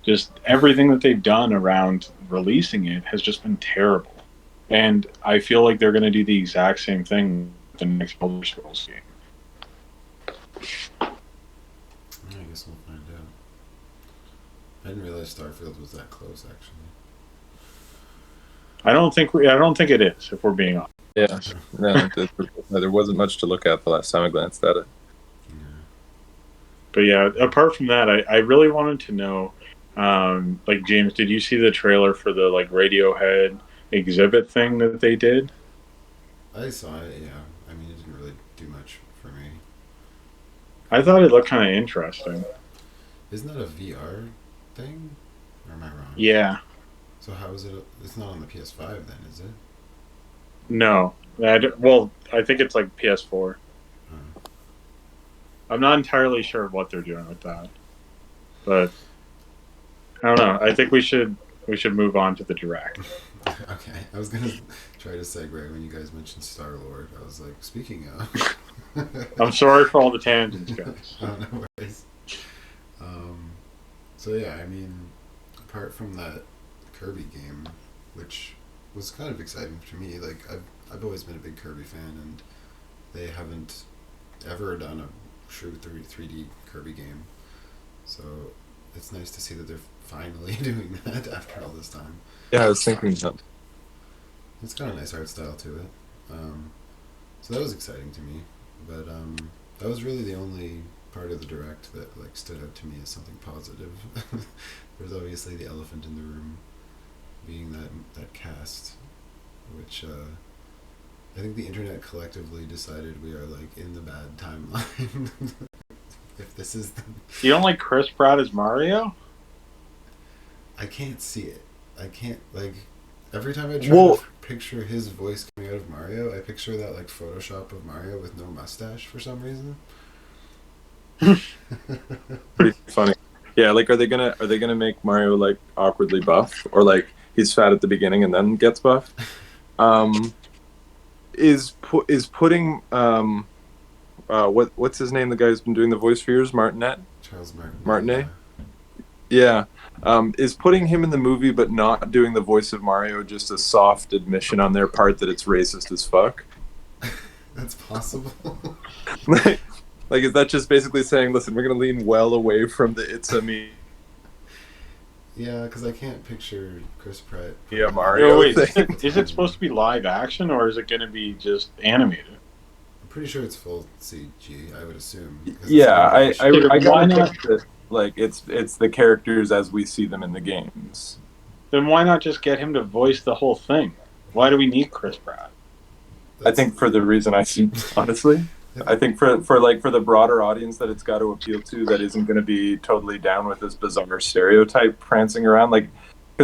Speaker 2: just everything that they've done around releasing it has just been terrible. And I feel like they're going to do the exact same thing with the next Elder Scrolls game.
Speaker 1: I guess we'll find out. I didn't realize Starfield was that close, actually.
Speaker 2: I don't think it is, if we're being honest.
Speaker 3: Yeah, no, there wasn't much to look at the last time I glanced at it.
Speaker 1: Yeah.
Speaker 2: But yeah, apart from that, I really wanted to know, like, James, did you see the trailer for the, like, Radiohead exhibit thing that they did?
Speaker 1: I saw it, yeah. I mean, it didn't really do much for me.
Speaker 2: I thought it looked kind of interesting.
Speaker 1: Isn't that a VR thing? Or am I wrong?
Speaker 2: Yeah.
Speaker 1: So how is it? It's not on the PS5 then, is it?
Speaker 2: No. I think it's like PS4. I'm not entirely sure what they're doing with that. But I don't know. I think we should move on to the Direct.
Speaker 1: Okay. I was going to try to segue when you guys mentioned Star-Lord. I was like, speaking of...
Speaker 2: I'm sorry for all the tangents, guys.
Speaker 1: Oh, no worries. So yeah, I mean, apart from that Kirby game, which was kind of exciting for me, like, I've always been a big Kirby fan, and they haven't ever done a true 3D Kirby game. So it's nice to see that they're finally doing that after all this time.
Speaker 3: Yeah, I was thinking that.
Speaker 1: It's got a nice art style to it. So that was exciting to me, but that was really the only part of the direct that like stood out to me as something positive. There's obviously the elephant in the room, being that cast, which I think the internet collectively decided we are like in the bad timeline. If this is
Speaker 2: You don't like Chris Pratt as Mario?
Speaker 1: I can't see it. I can't like every time I try to picture his voice coming out of Mario, I picture that like Photoshop of Mario with no mustache for some reason.
Speaker 3: Pretty funny. Yeah, like are they gonna make Mario like awkwardly buff, or like he's fat at the beginning and then gets buff? Is putting what's his name? The guy who's been doing the voice for years, Martinet.
Speaker 1: Charles
Speaker 3: Martinet. Yeah. Is putting him in the movie but not doing the voice of Mario just a soft admission on their part that it's racist as fuck?
Speaker 1: That's possible.
Speaker 3: Like, is that just basically saying, listen, we're going to lean well away from the it's a me?
Speaker 1: Yeah, because I can't picture Chris Pratt.
Speaker 3: Yeah, Mario.
Speaker 2: Wait, is it supposed to be live action or is it going to be just animated?
Speaker 1: I'm pretty sure it's full CG, I would assume.
Speaker 3: Yeah, I
Speaker 2: Why
Speaker 3: gotta
Speaker 2: not?
Speaker 3: think that, like, it's the characters as we see them in the games.
Speaker 2: Then why not just get him to voice the whole thing? Why do we need Chris Pratt?
Speaker 3: I think for the reason I see, honestly. I think for the broader audience that it's got to appeal to, that isn't going to be totally down with this bizarre stereotype prancing around, like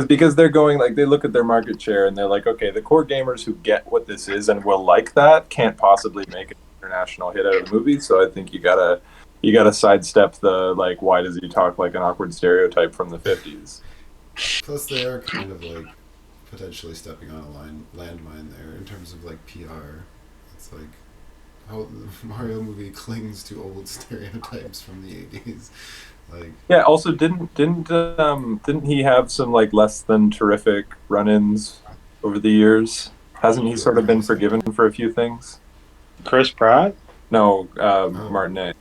Speaker 3: because they're going, like, they look at their market share and they're like, okay, the core gamers who get what this is and will like that can't possibly make an international hit out of the movie. So I think you gotta sidestep the, like, why does he talk like an awkward stereotype from the 50s?
Speaker 1: Plus, they are kind of like potentially stepping on a landmine there in terms of like PR. It's like how the Mario movie clings to old stereotypes from the 80s. Like,
Speaker 3: yeah. Also, didn't he have some like less than terrific run-ins over the years? Hasn't he sort of been forgiven for a few things?
Speaker 2: Chris Pratt?
Speaker 3: No, Martinet.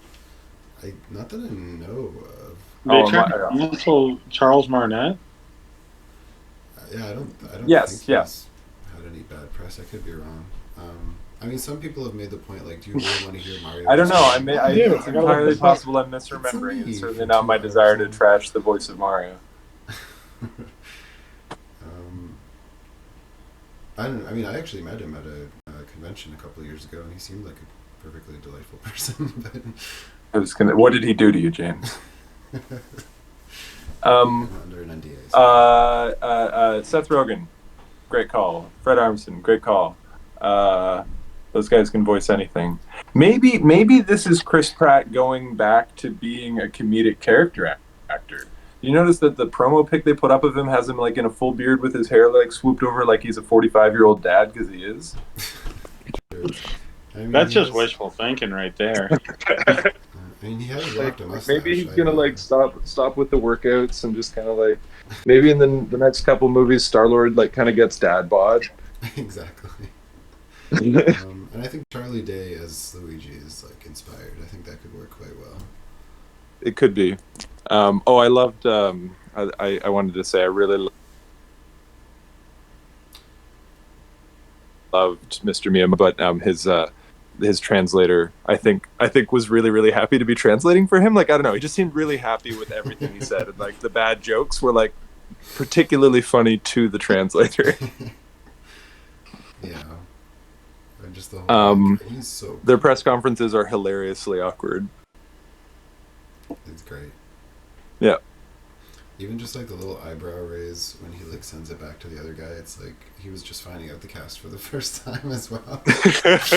Speaker 1: Not that I know of.
Speaker 2: They tried to cancel Charles Martinet?
Speaker 1: Yeah, I don't
Speaker 3: Yes,
Speaker 1: think
Speaker 3: yes.
Speaker 1: he's had any bad press. I could be wrong. I mean, some people have made the point, like, do you really want to hear Mario?
Speaker 3: I don't know.
Speaker 2: do.
Speaker 3: It's entirely possible I'm misremembering. It's certainly not my desire to trash the voice of Mario.
Speaker 1: I actually met him at a convention a couple of years ago, and he seemed like a perfectly delightful person. But
Speaker 3: What did he do to you, James?
Speaker 1: under an NDA.
Speaker 3: Seth Rogen, great call. Fred Armisen, great call. Those guys can voice anything. Maybe this is Chris Pratt going back to being a comedic character actor. You notice that the promo pic they put up of him has him like in a full beard with his hair like swooped over like he's a 45-year-old dad, because he is.
Speaker 2: That's just wishful thinking right there.
Speaker 1: I mean, he has rocked a mustache.
Speaker 3: Maybe he's gonna like stop with the workouts and just kind of like, maybe in the next couple movies, Star-Lord like kind of gets dad bod.
Speaker 1: Exactly. And I think Charlie Day as Luigi is like inspired. I think that could work quite well.
Speaker 3: It could be. I loved. I wanted to say I really loved Mr. Miyama, but his translator I think was really, really happy to be translating for him. Like, I don't know, he just seemed really happy with everything he said, and like the bad jokes were like particularly funny to the translator.
Speaker 1: Yeah. And just the whole he's so cool.
Speaker 3: Their press conferences are hilariously awkward.
Speaker 1: It's great.
Speaker 3: Yeah.
Speaker 1: Even just like the little eyebrow raise when he like sends it back to the other guy, it's like he was just finding out the cast for the first time as well. He's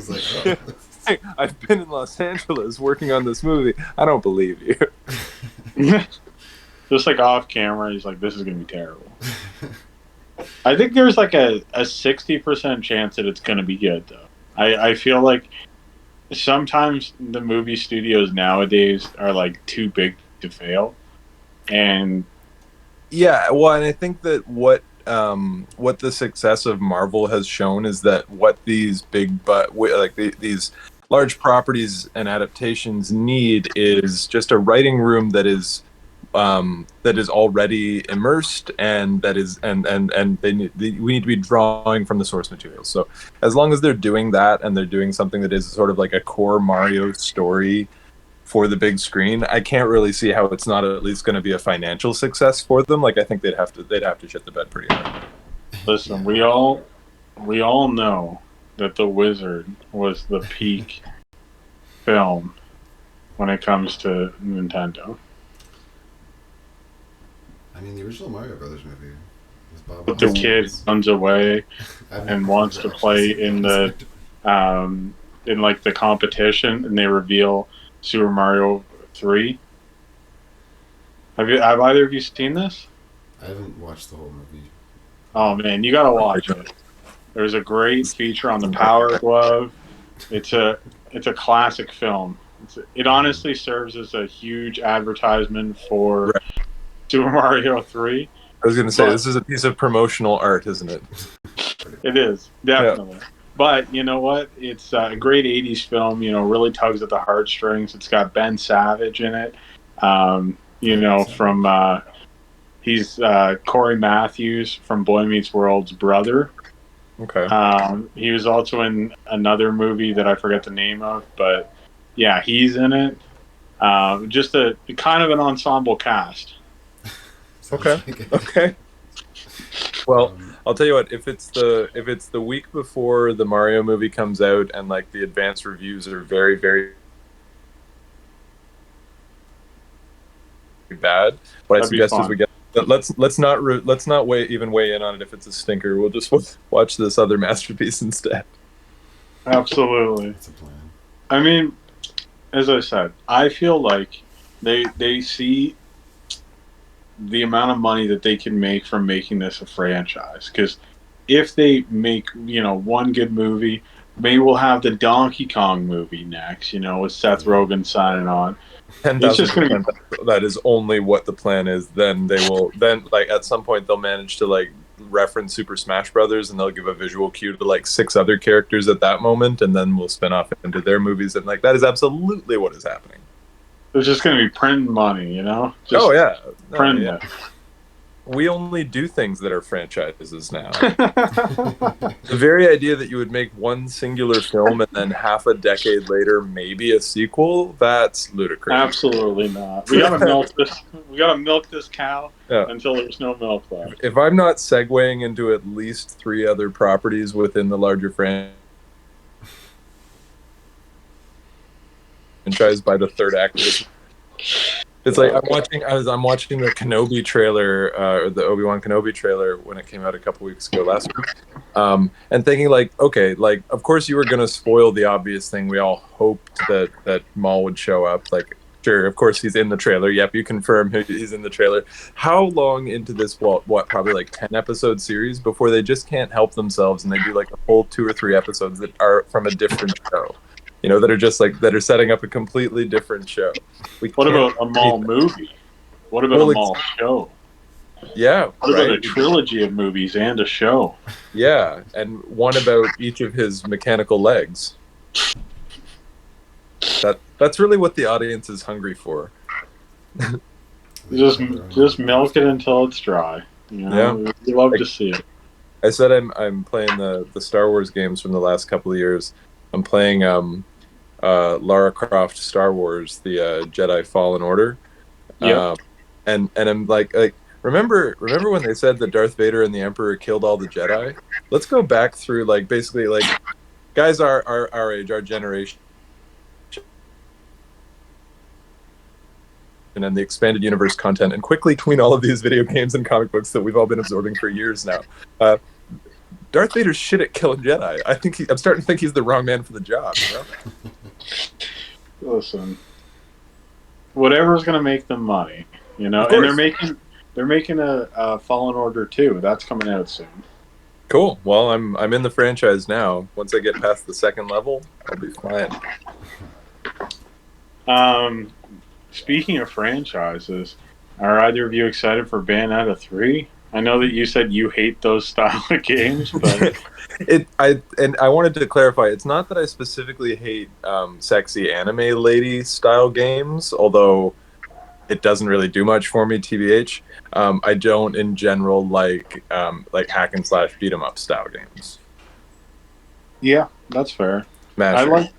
Speaker 1: like, oh.
Speaker 3: Hey, I've been in Los Angeles working on this movie. I don't believe you.
Speaker 2: Just like off camera, he's like, this is going to be terrible. I think there's like a 60% chance that it's going to be good, though. I feel like sometimes the movie studios nowadays are like too big to fail. And
Speaker 3: yeah, well, and I think that what the success of Marvel has shown is that what these these large properties and adaptations need is just a writing room that is that is already immersed, and that is we need to be drawing from the source material. So as long as they're doing that and they're doing something that is sort of like a core Mario story for the big screen, I can't really see how it's not at least going to be a financial success for them. Like I think they'd have to shit the bed pretty hard.
Speaker 2: Listen, we all know that The Wizard was the peak film when it comes to Nintendo.
Speaker 1: I mean, the original Mario Brothers movie was Bob.
Speaker 2: But the kid runs away and wants to play in the in like the competition, and they reveal Super Mario 3. Have either of you seen this?
Speaker 1: I haven't watched the whole movie.
Speaker 2: Oh man, you gotta watch it. There's a great feature on the Power Glove. It's a classic film. It honestly serves as a huge advertisement for Super Mario 3.
Speaker 3: I was going to say, this is a piece of promotional art, isn't it?
Speaker 2: It is, definitely. Yeah. But you know what? It's a great 80s film, really tugs at the heartstrings. It's got Ben Savage in it. From he's Corey Matthews from Boy Meets World's brother.
Speaker 3: Okay.
Speaker 2: He was also in another movie that I forget the name of, but yeah, he's in it. Just a kind of an ensemble cast.
Speaker 3: Okay. Well, I'll tell you what. If it's the week before the Mario movie comes out, and like the advanced reviews are very, very bad, what I suggest is we get. Let's not weigh in on it if it's a stinker. We'll just watch this other masterpiece instead.
Speaker 2: Absolutely.
Speaker 1: That's a plan.
Speaker 2: I mean, as I said, I feel like they see the amount of money that they can make from making this a franchise. Because if they make one good movie, maybe we'll have the Donkey Kong movie next. With Seth Rogen signing on.
Speaker 3: It's just gonna be... That is only what the plan is. Then they will. Then like at some point they'll manage to like reference Super Smash Brothers, and they'll give a visual cue to like 6 other characters at that moment, and then we'll spin off into their movies. And like that is absolutely what is happening.
Speaker 2: It's just gonna be printing money, Just printing it.
Speaker 3: We only do things that are franchises now. The very idea that you would make one singular film and then half a decade later maybe a sequel, that's ludicrous.
Speaker 2: Absolutely not. We gotta milk this. We gotta milk this cow until there's no milk left.
Speaker 3: If I'm not segueing into at least 3 other properties within the larger franchise by the 3rd act. It's like I'm watching the Kenobi trailer, or the Obi-Wan Kenobi trailer when it came out a couple weeks ago last week, and thinking like, okay, like of course you were gonna spoil the obvious thing. We all hoped that Maul would show up. Like, sure, of course he's in the trailer. Yep, you confirm he's in the trailer. How long into this, what probably like 10 episode series before they just can't help themselves and they do like a full 2 or 3 episodes that are from a different show? That are just like that are setting up a completely different show.
Speaker 2: What about a Maul movie? What about a Maul show?
Speaker 3: Yeah,
Speaker 2: what about a trilogy of movies and a show?
Speaker 3: Yeah, and one about each of his mechanical legs. That's really what the audience is hungry for.
Speaker 2: just milk it until it's dry.
Speaker 3: Yeah,
Speaker 2: we love to see it.
Speaker 3: I said I'm playing the Star Wars games from the last couple of years. I'm playing Lara Croft Star Wars, the Jedi Fallen Order.
Speaker 2: Yeah.
Speaker 3: And I'm like remember when they said that Darth Vader and the Emperor killed all the Jedi? Let's go back through like basically like guys our age, our generation, and the expanded universe content, and quickly tween all of these video games and comic books that we've all been absorbing for years now. Darth Vader's shit at killing Jedi. I'm starting to think he's the wrong man for the job.
Speaker 2: Listen, whatever's going to make them money, and they're making a Fallen Order 2. That's coming out soon.
Speaker 3: Cool. Well, I'm in the franchise now. Once I get past the 2nd level, I'll be fine.
Speaker 2: Speaking of franchises, are either of you excited for Bayonetta 3? I know that you said you hate those style of games, but
Speaker 3: I wanted to clarify. It's not that I specifically hate sexy anime lady style games, although it doesn't really do much for me, tbh. I don't in general like hack and slash beat 'em up style games.
Speaker 2: Yeah, that's fair. I
Speaker 3: Masher.
Speaker 2: like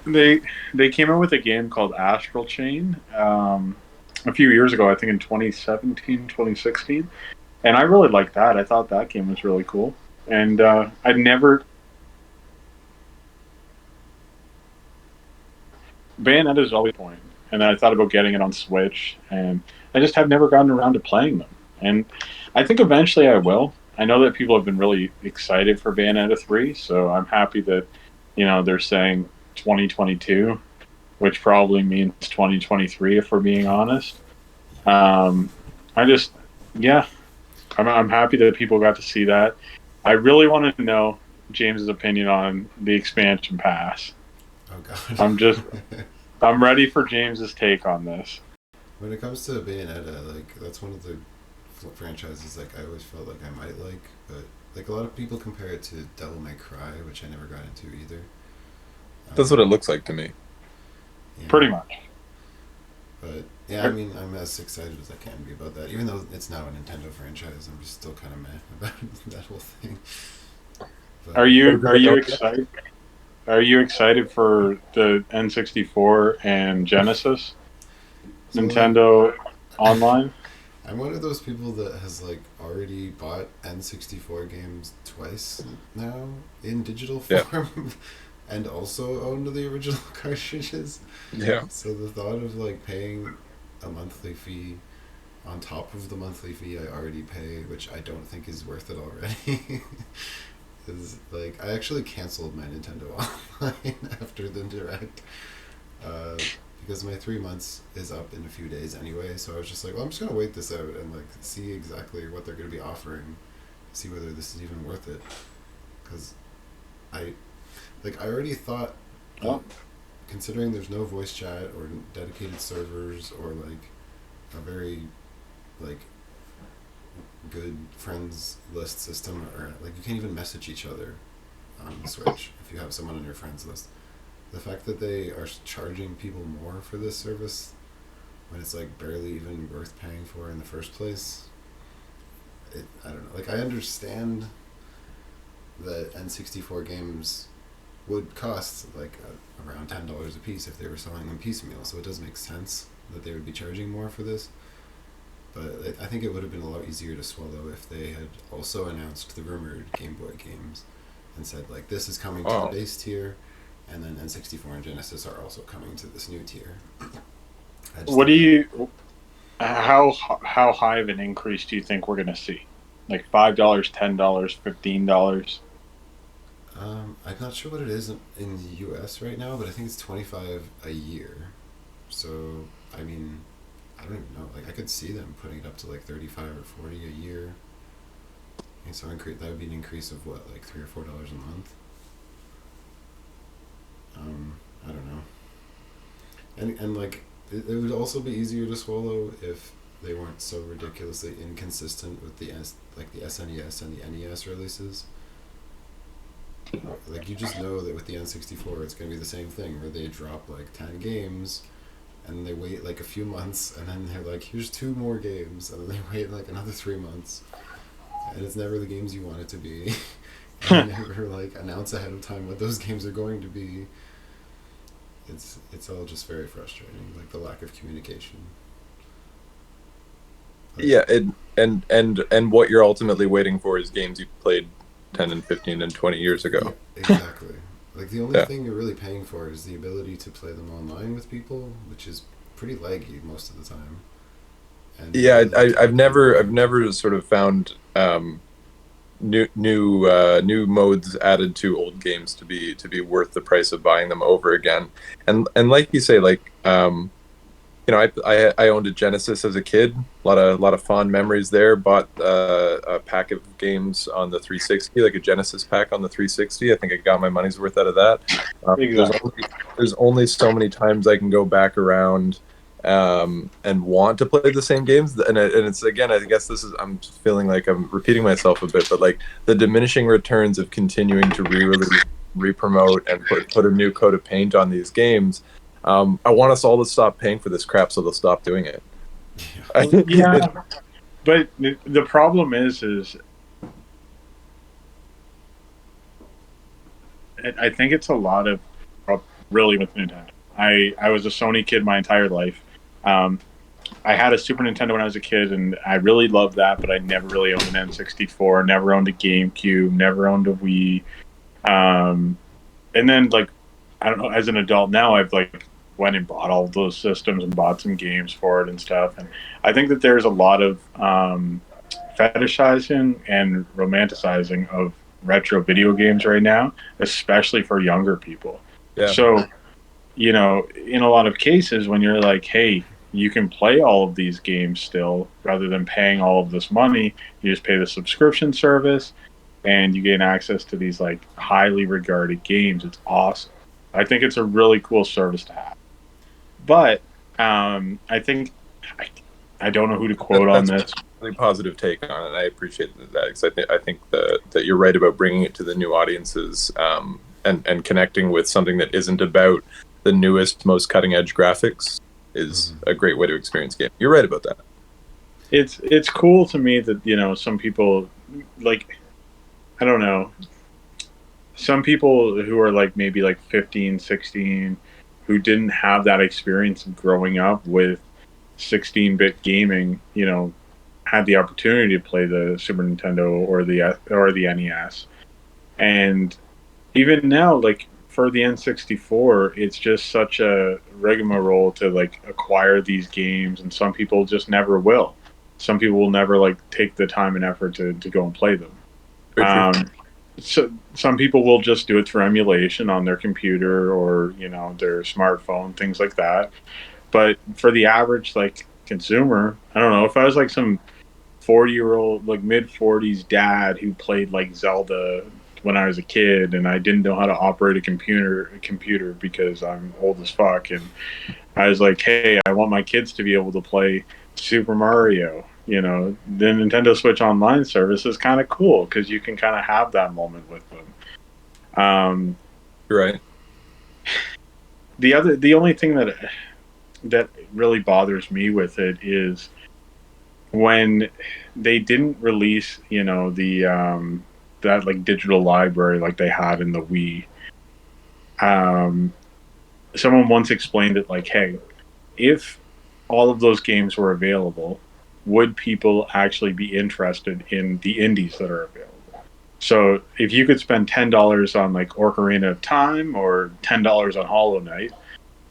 Speaker 2: they came out with a game called Astral Chain a few years ago, I think in 2017, 2016, and I really liked that. I thought that game was really cool, and I'd never Bayonetta's always a point, and then I thought about getting it on Switch, and I just have never gotten around to playing them, and I think eventually I will. I know that people have been really excited for Bayonetta 3, so I'm happy that they're saying 2022, which probably means 2023 if we're being honest. I just, yeah, I'm happy that people got to see that. I really want to know James's opinion on the expansion pass.
Speaker 1: Oh god.
Speaker 2: I'm ready for James's take on this.
Speaker 1: When it comes to Bayonetta, like that's one of the franchises like I always felt like I might like, but like a lot of people compare it to Devil May Cry, which I never got into either.
Speaker 3: That's what it looks like to me.
Speaker 1: Yeah.
Speaker 2: Pretty much.
Speaker 1: But yeah, I mean, I'm as excited as I can be about that. Even though it's now a Nintendo franchise, I'm just still kind of meh about that whole thing. But,
Speaker 2: Are you excited? Are you excited for the N64 and Genesis
Speaker 1: so,
Speaker 2: Nintendo Online?
Speaker 1: I'm one of those people that has like already bought N64 games twice now in digital form. Yeah. And also owned the original cartridges.
Speaker 3: Yeah.
Speaker 1: So the thought of like paying a monthly fee on top of the monthly fee I already pay, which I don't think is worth it already, is like I actually canceled my Nintendo Online after the Direct because my 3 months is up in a few days anyway. So I was just like, well, I'm just gonna wait this out and like see exactly what they're gonna be offering, see whether this is even worth it, because I already thought, considering there's no voice chat or dedicated servers or like a very like good friends list system, or like you can't even message each other on the Switch if you have someone on your friends list. The fact that they are charging people more for this service when it's like barely even worth paying for in the first place, I don't know. Like I understand that N64 games would cost like around $10 a piece if they were selling them piecemeal, so it does make sense that they would be charging more for this. But I think it would have been a lot easier to swallow if they had also announced the rumored Game Boy games and said like this is coming to the base tier, and then N64 and Genesis are also coming to this new tier.
Speaker 2: What do you? How high of an increase do you think we're going to see? Like $5, $10, $15?
Speaker 1: I'm not sure what it is in the U.S. right now, but I think it's $25 a year. So, I mean, I don't even know. Like, I could see them putting it up to like $35 or $40 a year. And so that would be an increase of what, like $3 or $4 a month. I don't know. And like, it would also be easier to swallow if they weren't so ridiculously inconsistent with the SNES and the NES releases. Like you just know that with the N64 it's going to be the same thing where they drop like 10 games and they wait like a few months and then they're like, here's 2 more games, and then they wait like another 3 months and it's never the games you want it to be. And they never like announce ahead of time what those games are going to be. It's all just very frustrating, like the lack of communication. Like,
Speaker 3: yeah, and what you're ultimately waiting for is games you played 10 and 15 and 20 years ago.
Speaker 1: Yeah, exactly. Like the only thing you're really paying for is the ability to play them online with people, which is pretty laggy most of the time. And
Speaker 3: yeah, I've never sort of found new modes added to old games to be worth the price of buying them over again. And like you say, like I owned a Genesis as a kid. A lot of fond memories there. Bought a pack of games on the 360, like a Genesis pack on the 360. I think I got my money's worth out of that.
Speaker 2: Exactly.
Speaker 3: There's only so many times I can go back around and want to play the same games. And it's, again, I guess I'm feeling like I'm repeating myself a bit, but like the diminishing returns of continuing to re-release, re-promote, and put a new coat of paint on these games. I want us all to stop paying for this crap so they'll stop doing it.
Speaker 2: Yeah, but the problem is I think it's a lot of really with Nintendo. I was a Sony kid my entire life. I had a Super Nintendo when I was a kid, and I really loved that, but I never really owned an N64, never owned a GameCube, never owned a Wii. And then, like, I don't know, as an adult now, I've, like, went and bought all of those systems and bought some games for it and stuff. And I think that there's a lot of fetishizing and romanticizing of retro video games right now, especially for younger people.
Speaker 3: Yeah.
Speaker 2: So, you know, in a lot of cases, when you're like, hey, you can play all of these games still rather than paying all of this money, you just pay the subscription service and you gain access to these like highly regarded games. It's awesome. I think it's a really cool service to have. But I think I don't know who to quote on this.
Speaker 3: A really positive take on it. I appreciate that because I think that you're right about bringing it to the new audiences and connecting with something that isn't about the newest, most cutting edge graphics is a great way to experience game. You're right about that.
Speaker 2: It's cool to me that, you know, some people, like, I don't know, some people who are like maybe like 15, 16, who didn't have that experience of growing up with 16-bit gaming, you know, had the opportunity to play the Super Nintendo or the NES. And even now, like, for the N64, it's just such a rigmarole to like acquire these games, and some people just never will. Some people will never like take the time and effort to go and play them. So some people will just do it through emulation on their computer or, you know, their smartphone, things like that. But for the average like consumer, I don't know, if I was like some 40-year-old, like mid-40s dad who played like Zelda when I was a kid, and I didn't know how to operate a computer because I'm old as fuck, and I was like, hey, I want my kids to be able to play Super Mario. You know, the Nintendo Switch Online service is kind of cool because you can kind of have that moment with them.
Speaker 3: Right.
Speaker 2: The only thing that really bothers me with it is when they didn't release, you know, the that like digital library like they had in the Wii. Someone once explained it like, hey, if all of those games were available, would people actually be interested in the indies that are available? So if you could spend $10 on like Ocarina of Time or $10 on Hollow Knight,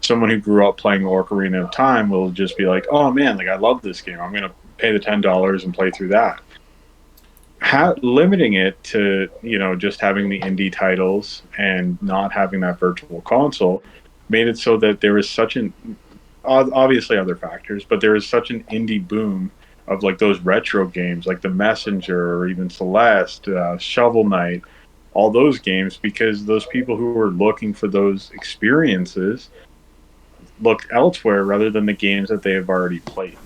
Speaker 2: someone who grew up playing Ocarina of Time will just be like, oh man, like I love this game, I'm gonna pay the $10 and play through that. Limiting it to, you know, just having the indie titles and not having that virtual console made it so that there was such an, obviously other factors, but there was such an indie boom of like those retro games like The Messenger or even Celeste, Shovel Knight, all those games, because those people who were looking for those experiences looked elsewhere rather than the games that they have already played.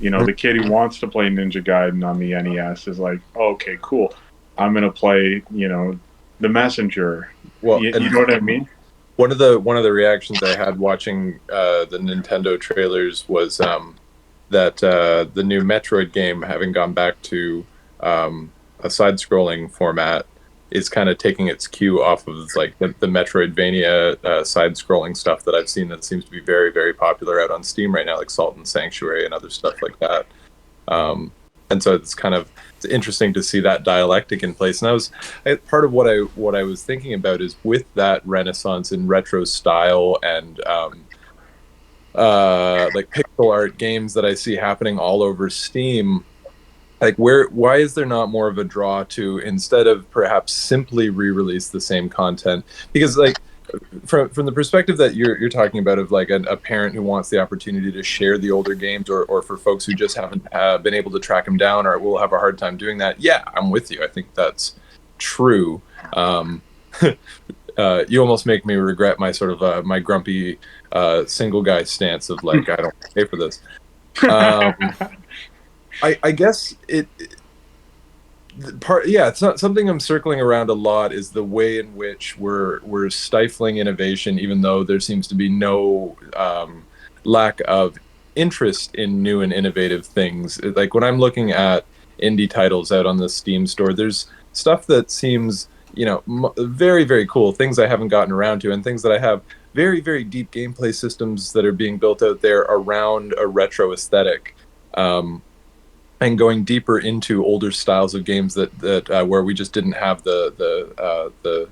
Speaker 2: You know, the kid who wants to play Ninja Gaiden on the NES is like, oh, okay, cool. I'm going to play, you know, The Messenger.
Speaker 3: Well,
Speaker 2: you know what I mean?
Speaker 3: One of the reactions I had watching the Nintendo trailers was that the new Metroid game, having gone back to a side-scrolling format, is kind of taking its cue off of like the Metroidvania side-scrolling stuff that I've seen that seems to be very, very popular out on Steam right now, like Salt and Sanctuary and other stuff like that. And so it's interesting to see that dialectic in place. And part of what I was thinking about is with that renaissance in retro style and like pixel art games that I see happening all over Steam. Like, why is there not more of a draw to, instead of perhaps simply re-release the same content? Because like from the perspective that you're talking about of like a parent who wants the opportunity to share the older games, or for folks who just haven't been able to track them down or will have a hard time doing that. Yeah, I'm with you. I think that's true. You almost make me regret my sort of my grumpy single guy stance of like, I don't pay for this. I guess it's not something I'm circling around a lot, is the way in which we're stifling innovation, even though there seems to be no lack of interest in new and innovative things. Like when I'm looking at indie titles out on the Steam store, there's stuff that seems, very, very cool, things I haven't gotten around to, and things that I have very, very deep gameplay systems that are being built out there around a retro aesthetic. And going deeper into older styles of games that where we just didn't have the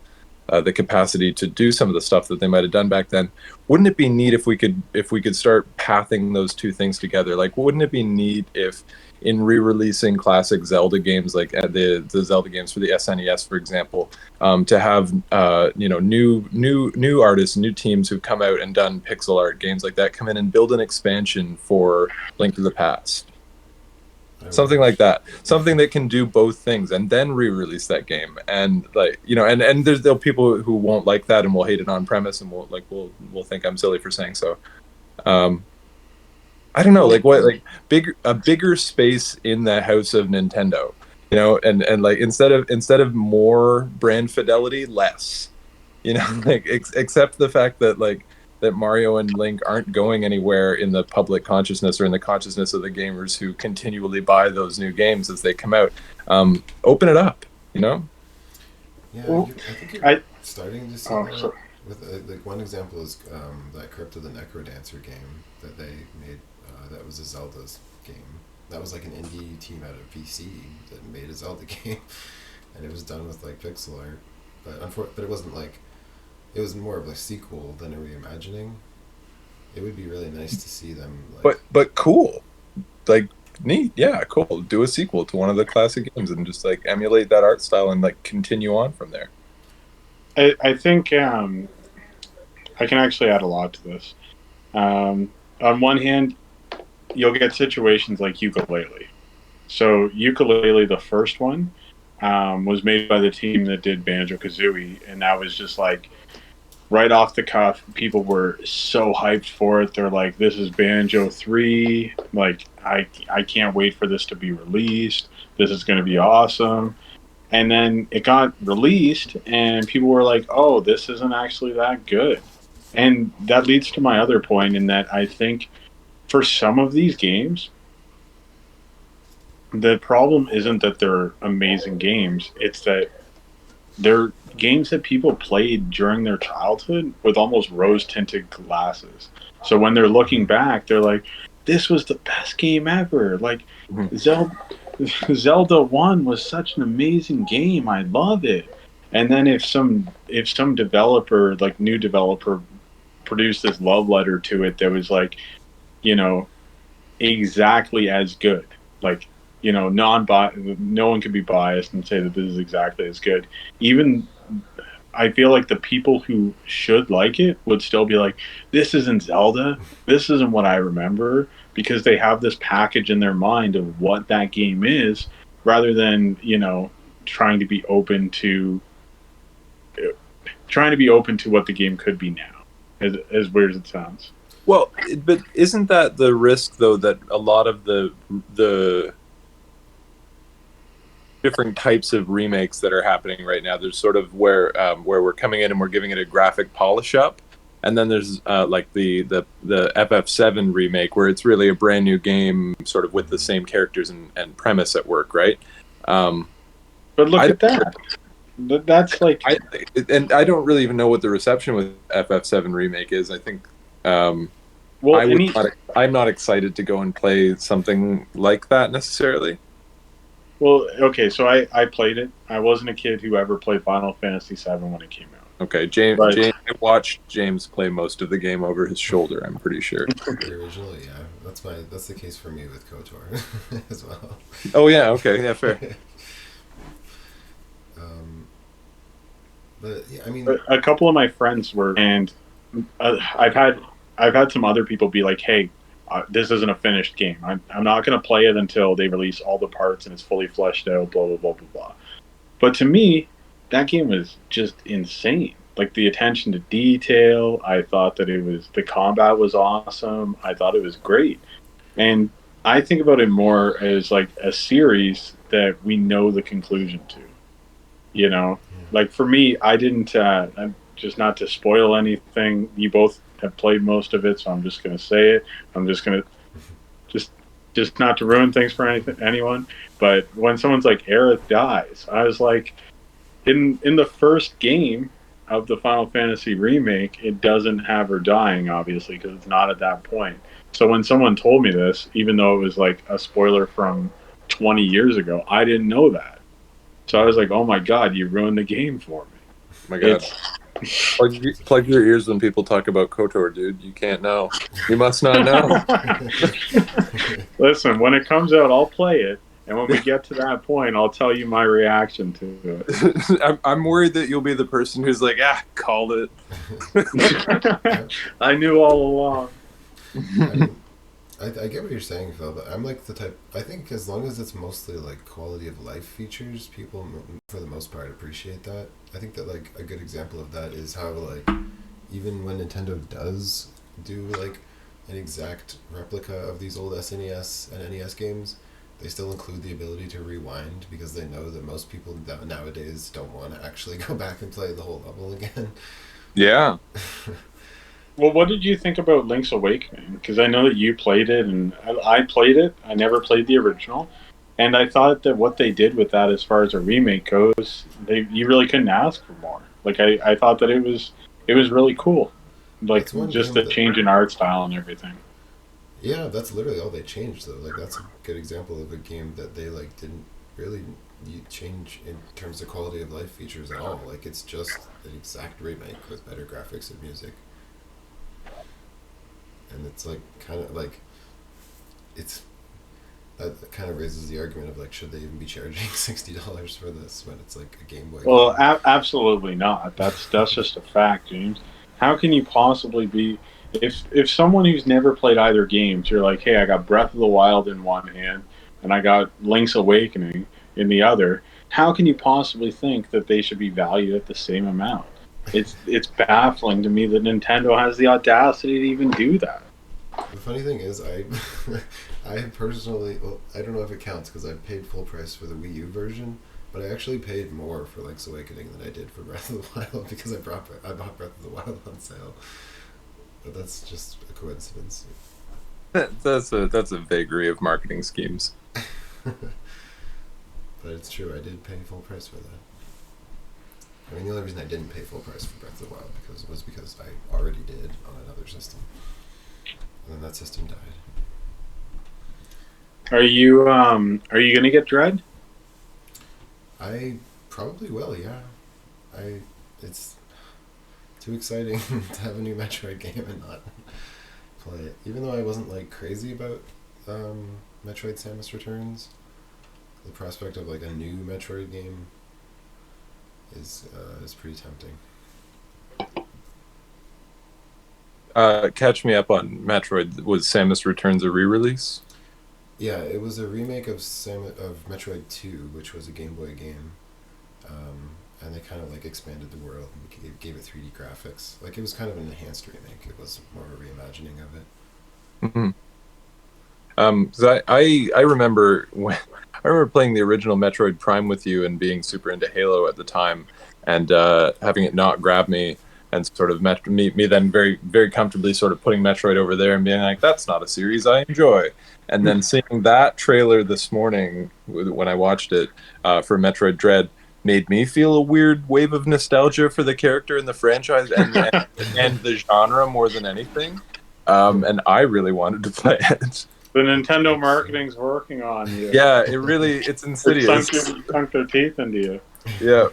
Speaker 3: capacity to do some of the stuff that they might have done back then. Wouldn't it be neat if we could start pathing those two things together? Like, wouldn't it be neat if, in re-releasing classic Zelda games, like the Zelda games for the SNES, for example, to have new artists, new teams who've come out and done pixel art games like that come in and build an expansion for Link to the Past? Something like that, something that can do both things, and then re-release that game. And and there'll people who won't like that and will hate it on premise, and will think I'm silly for saying so. I don't know, a bigger space in the house of Nintendo, and like instead of more brand fidelity, less, except the fact that that Mario and Link aren't going anywhere in the public consciousness or in the consciousness of the gamers who continually buy those new games as they come out. Open it up,
Speaker 1: Yeah, I think you're starting to see that. With one example is that Crypt of the Necrodancer game that they made. That was a Zelda's game. That was like an indie team out of PC that made a Zelda game, and it was done with like pixel art. But it wasn't like. It was more of a sequel than a reimagining. It would be really nice to see them.
Speaker 3: But cool, like neat, yeah, cool. Do a sequel to one of the classic games and just like emulate that art style and like continue on from there.
Speaker 2: I think I can actually add a lot to this. On one hand, you'll get situations like Yooka-Laylee. So Yooka-Laylee, the first one, was made by the team that did Banjo-Kazooie, and that was just like right off the cuff. People were so hyped for it. They're like, this is Banjo 3. Like, I can't wait for this to be released. This is going to be awesome. And then it got released, and people were like, oh, this isn't actually that good. And that leads to my other point in that I think for some of these games, the problem isn't that they're amazing games. It's that they're games that people played during their childhood with almost rose-tinted glasses. So when they're looking back, they're like, this was the best game ever. Like, Zelda 1 was such an amazing game. I love it. And then if some developer, like new developer, produced this love letter to it that was like, exactly as good. Like, no one could be biased and say that this is exactly as good. Even I feel like the people who should like it would still be like, this isn't Zelda. This isn't what I remember, because they have this package in their mind of what that game is, rather than, trying to be open to what the game could be now, as weird as it sounds.
Speaker 3: Well, but isn't that the risk, though, that a lot of the different types of remakes that are happening right now, there's sort of where we're coming in and we're giving it a graphic polish up, and then there's like the FF7 remake, where it's really a brand new game, sort of with the same characters and premise at work, right?
Speaker 2: But look at that. That's like,
Speaker 3: I don't really even know what the reception with FF7 remake is. I think I'm not excited to go and play something like that necessarily.
Speaker 2: Well, okay, so I played it. I wasn't a kid who ever played Final Fantasy VII when it came out.
Speaker 3: Okay, James, I watched James play most of the game over his shoulder, I'm pretty sure.
Speaker 1: The original, yeah. That's the case for me with KOTOR as well.
Speaker 3: Oh, yeah, okay, yeah, fair.
Speaker 1: But, yeah, I mean...
Speaker 2: A couple of my friends were, and I've had some other people be like, hey, this isn't a finished game. I'm not going to play it until they release all the parts and it's fully fleshed out, blah, blah, blah, blah, blah. But to me, that game was just insane. Like, the attention to detail, I thought that the combat was awesome. I thought it was great. And I think about it more as like a series that we know the conclusion to. You know, like for me, I didn't. I'm just not to spoil anything. You both have played most of it, so I'm just going to say it. I'm just going to just not to ruin things for anyone. But when someone's like Aerith dies, I was like, in the first game of the Final Fantasy remake, it doesn't have her dying, obviously, because it's not at that point. So when someone told me this, even though it was like a spoiler from 20 years ago, I didn't know that. So I was like, oh my god, you ruined the game for me.
Speaker 3: Oh my god. Plug your ears when people talk about KOTOR, dude. You can't know. You must not know.
Speaker 2: Listen, when it comes out, I'll play it. And when we get to that point, I'll tell you my reaction to
Speaker 3: it. I'm worried that you'll be the person who's like, called it.
Speaker 2: I knew all along.
Speaker 1: I get what you're saying, Phil, but I'm like the type... I think as long as it's mostly like quality of life features, people for the most part appreciate that. I think that like a good example of that is how like even when Nintendo does do like an exact replica of these old SNES and NES games, they still include the ability to rewind because they know that most people nowadays don't want to actually go back and play the whole level again.
Speaker 3: Yeah.
Speaker 2: Well, what did you think about Link's Awakening? Because I know that you played it, and I played it. I never played the original. And I thought that what they did with that as far as a remake goes, you really couldn't ask for more. Like, I thought that it was really cool. Like, just the change in art style and everything.
Speaker 1: Yeah, that's literally all they changed, though. Like, that's a good example of a game that they, like, didn't really change in terms of quality of life features at all. Like, it's just an exact remake with better graphics and music. And it's like kind of like that kind of raises the argument of like, should they even be charging $60 for this when it's like a Game Boy?
Speaker 2: Well, absolutely not. That's just a fact, James. How can you possibly be if someone who's never played either games, you're like, hey, I got Breath of the Wild in one hand and I got Link's Awakening in the other. How can you possibly think that they should be valued at the same amount? It's baffling to me that Nintendo has the audacity to even do that.
Speaker 1: The funny thing is, I personally, well, I don't know if it counts because I paid full price for the Wii U version, but I actually paid more for Link's Awakening than I did for Breath of the Wild because I bought Breath of the Wild on sale. But that's just a coincidence.
Speaker 3: That's a vagary of marketing schemes.
Speaker 1: But it's true, I did pay full price for that. I mean, the only reason I didn't pay full price for Breath of the Wild was because I already did on another system. And then that system died.
Speaker 2: Are you gonna get Dread?
Speaker 1: I probably will, yeah. It's too exciting to have a new Metroid game and not play it. Even though I wasn't like crazy about Metroid Samus Returns, the prospect of like a new Metroid game is pretty tempting.
Speaker 3: Catch me up on Metroid. Was Samus Returns a re-release?
Speaker 1: Yeah, it was a remake of Metroid 2, which was a Game Boy game, and they kind of like expanded the world and gave it 3D graphics. Like it was kind of an enhanced remake. It was more of a reimagining of it.
Speaker 3: Mm-hmm. So I remember playing the original Metroid Prime with you and being super into Halo at the time, and having it not grab me, and sort of me then very very comfortably sort of putting Metroid over there and being like, that's not a series I enjoy. And then seeing that trailer this morning when I watched it for Metroid Dread made me feel a weird wave of nostalgia for the character and the franchise and the genre more than anything. And I really wanted to play it.
Speaker 2: The Nintendo marketing's working on you.
Speaker 3: Yeah, it's insidious.
Speaker 2: Sunk their teeth into you.
Speaker 3: Yeah.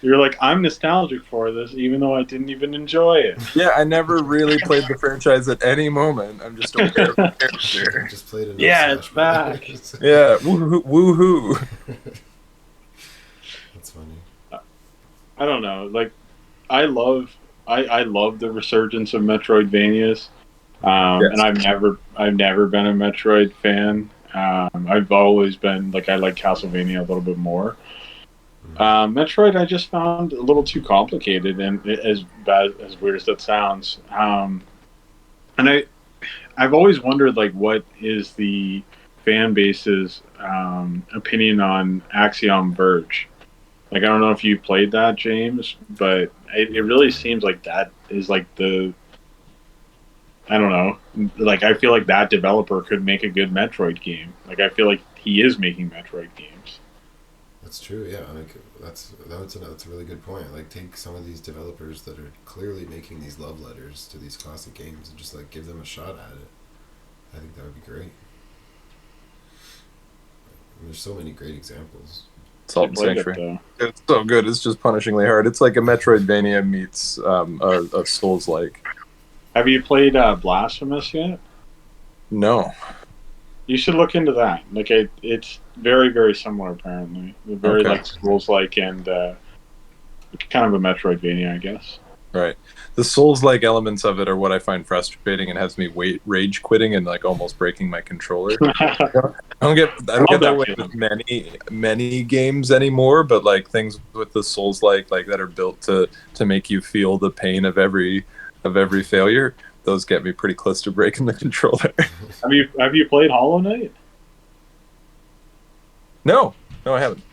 Speaker 2: You're like, I'm nostalgic for this, even though I didn't even enjoy it.
Speaker 3: Yeah, I never really played the franchise at any moment. I'm just aware of the character.
Speaker 1: Just played it.
Speaker 2: Yeah, it's back.
Speaker 3: Yeah, woohoo.
Speaker 1: That's funny.
Speaker 2: I don't know. Like, I love the resurgence of Metroidvanias,
Speaker 3: Yes.
Speaker 2: and I've never been a Metroid fan. I've always been like, I like Castlevania a little bit more. Metroid, I just found a little too complicated, and as weird as that sounds. And I've always wondered, like, what is the fan base's opinion on Axiom Verge. Like, I don't know if you played that, James, but it really seems like that is like the, I don't know, like I feel like that developer could make a good Metroid game. Like, I feel like he is making Metroid games.
Speaker 1: That's true. Yeah, like that's a really good point. Like, take some of these developers that are clearly making these love letters to these classic games and just like give them a shot at it. I think that would be great. And there's so many great examples.
Speaker 3: Salt and Sanctuary. It's so good. It's just punishingly hard. It's like a Metroidvania meets a Souls-like.
Speaker 2: Have you played Blasphemous yet?
Speaker 3: No.
Speaker 2: You should look into that. Like, it's very, very similar, apparently. Very like Souls-like and kind of a Metroidvania, I guess.
Speaker 3: Right. The Souls-like elements of it are what I find frustrating and has me rage quitting and like almost breaking my controller. I don't get that way with many games anymore, but like things with the Souls-like that are built to make you feel the pain of every failure, those get me pretty close to breaking the controller.
Speaker 2: Have you played Hollow Knight?
Speaker 3: No, I haven't.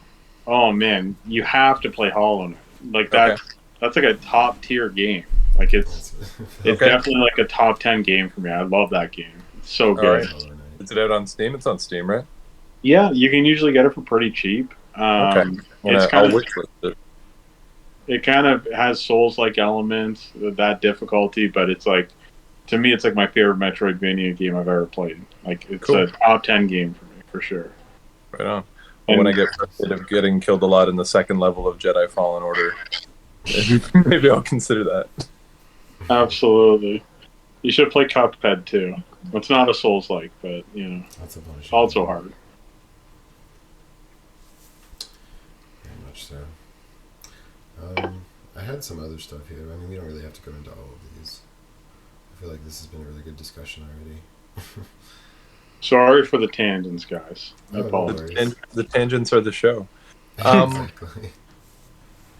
Speaker 2: Oh man, you have to play Hollow Knight. Like that's like a top tier game. Like it's definitely like a top 10 game for me. I love that game. It's so good.
Speaker 3: Right. Is it out on Steam? It's on Steam, right?
Speaker 2: Yeah, you can usually get it for pretty cheap. It's it kind of has Souls-like elements, that difficulty, but it's like, to me, it's like my favorite Metroidvania game I've ever played. Like, it's a top 10 game for me, for sure.
Speaker 3: Right on. And when I get frustrated of getting killed a lot in the second level of Jedi Fallen Order, maybe I'll consider that.
Speaker 2: Absolutely. You should play Cuphead, too. It's not a Souls-like, but, you know,
Speaker 1: That's
Speaker 2: it's also hard.
Speaker 1: Very much so. I had some other stuff here. I mean, we don't really have to go into all of these. I feel like this has been a really good discussion already.
Speaker 2: Sorry for the tangents, guys. I
Speaker 3: apologize. The tangents are the show.
Speaker 1: Exactly.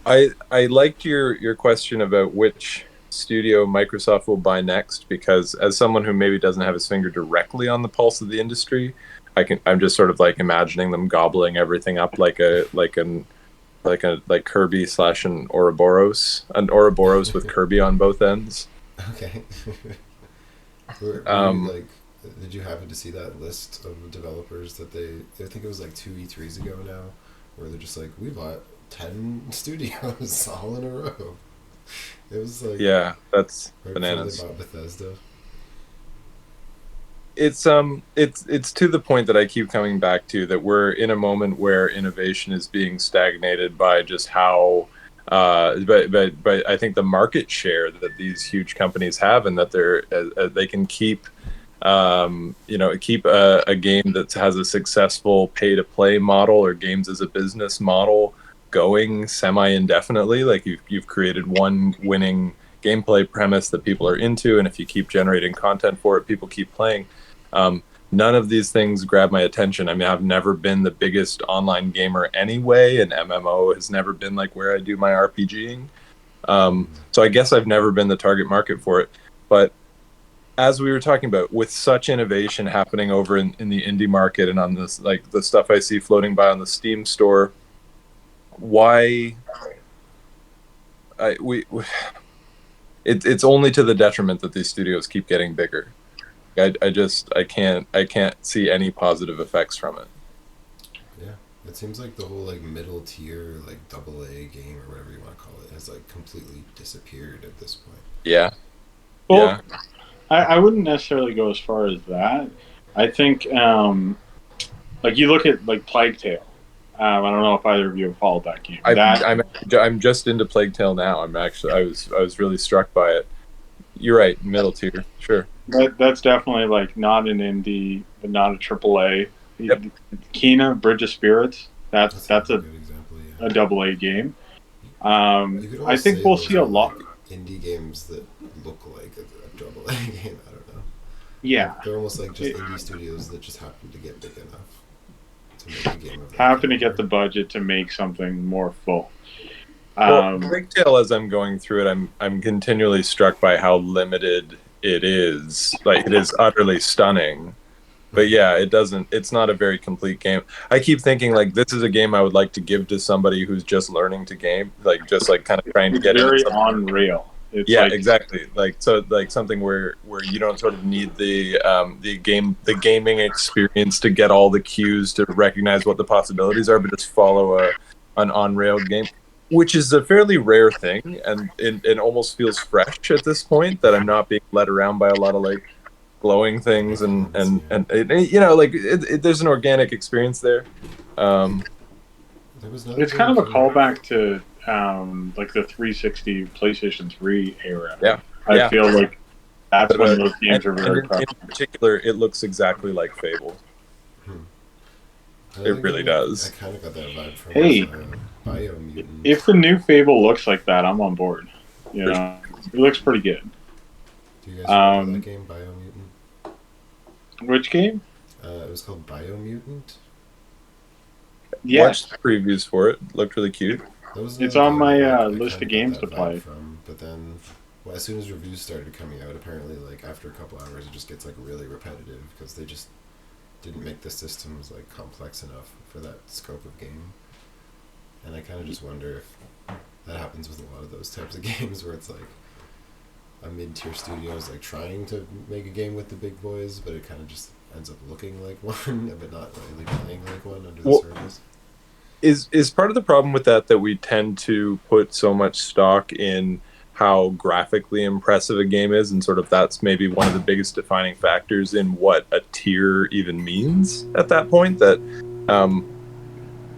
Speaker 3: I liked your question about which studio Microsoft will buy next, because as someone who maybe doesn't have his finger directly on the pulse of the industry, I'm just sort of like imagining them gobbling everything up like Kirby / an Ouroboros with Kirby on both ends.
Speaker 1: Okay. Did you happen to see that list of developers that I think it was like 2 E3s ago now, where they're just like, we bought 10 studios all in a row. It was like,
Speaker 3: yeah, that's bananas.
Speaker 1: They bought Bethesda.
Speaker 3: It's to the point that I keep coming back to, that we're in a moment where innovation is being stagnated by just how but I think the market share that these huge companies have, and that they can keep keep a game that has a successful pay to play model or games as a business model going semi-indefinitely. Like you've created one winning gameplay premise that people are into, and if you keep generating content for it, people keep playing. None of these things grab my attention. I mean, I've never been the biggest online gamer anyway, and MMO has never been like where I do my RPGing. So I guess I've never been the target market for it. But as we were talking about, with such innovation happening over in the indie market and on this, like the stuff I see floating by on the Steam store, it's only to the detriment that these studios keep getting bigger. I can't see any positive effects from it.
Speaker 1: Yeah, it seems like the whole like middle tier like AA game or whatever you want to call it has like completely disappeared at this point.
Speaker 3: Yeah.
Speaker 2: Well, yeah. I wouldn't necessarily go as far as that. I think like you look at like Plague Tale. I don't know if either of you have followed that game.
Speaker 3: I'm just into Plague Tale now. I was really struck by it. You're right, middle tier, sure.
Speaker 2: That's definitely like not an indie, but not a AAA.
Speaker 3: Yep.
Speaker 2: Kena, Bridge of Spirits. That's a
Speaker 1: good example, yeah.
Speaker 2: A AA game. I think we'll see a lot
Speaker 1: indie games that look like a AA game. I don't know.
Speaker 2: Yeah,
Speaker 1: they're almost like just indie studios that just happen to get big enough to make a game of that.
Speaker 2: Happen to get the budget to make something more full.
Speaker 3: Plague Tale, as I'm going through it, I'm continually struck by how limited it is. Like, it is utterly stunning, But yeah, it doesn't. It's not a very complete game. I keep thinking like this is a game I would like to give to somebody who's just learning to game, like just like kind of trying to
Speaker 2: It's
Speaker 3: get into
Speaker 2: very
Speaker 3: something.
Speaker 2: on rail. It's
Speaker 3: Yeah,
Speaker 2: like
Speaker 3: exactly. Like so, like something where you don't sort of need the gaming experience to get all the cues to recognize what the possibilities are, but just follow an on rail game, which is a fairly rare thing, and it almost feels fresh at this point that I'm not being led around by a lot of like glowing things and there's an organic experience there.
Speaker 1: There was another
Speaker 2: it's
Speaker 1: game
Speaker 2: kind of a
Speaker 1: too.
Speaker 2: callback to like the 360 PlayStation 3 era.
Speaker 3: Yeah,
Speaker 2: I
Speaker 3: yeah.
Speaker 2: feel like that's when those
Speaker 3: And,
Speaker 2: games are
Speaker 3: and
Speaker 2: very
Speaker 3: in
Speaker 2: prevalent.
Speaker 3: particular, it looks exactly like Fable. It really does.
Speaker 1: I kind of got that vibe from
Speaker 2: Hey.
Speaker 1: Biomutant.
Speaker 2: If the new Fable looks like that, I'm on board. You
Speaker 3: For
Speaker 2: know, it looks pretty good.
Speaker 1: Do you guys remember that game, Biomutant?
Speaker 2: Which game?
Speaker 1: It was called Biomutant.
Speaker 2: Yes,
Speaker 3: Watched previews for it. Looked really cute.
Speaker 1: That was
Speaker 2: it's
Speaker 1: another
Speaker 2: on
Speaker 1: game
Speaker 2: my
Speaker 1: that I
Speaker 2: list
Speaker 1: kinda
Speaker 2: of games
Speaker 1: got
Speaker 2: to
Speaker 1: that
Speaker 2: play.
Speaker 1: vibe from, but then, well, as soon as reviews started coming out, apparently, like after a couple hours, it just gets like really repetitive because they just didn't make the systems like complex enough for that scope of game. And I kind of just wonder if that happens with a lot of those types of games where it's like a mid-tier studio is like trying to make a game with the big boys, but it kind of just ends up looking like one, but not really playing like one under the surface.
Speaker 3: Is part of the problem with that we tend to put so much stock in how graphically impressive a game is, and sort of that's maybe one of the biggest defining factors in what a tier even means at that point. That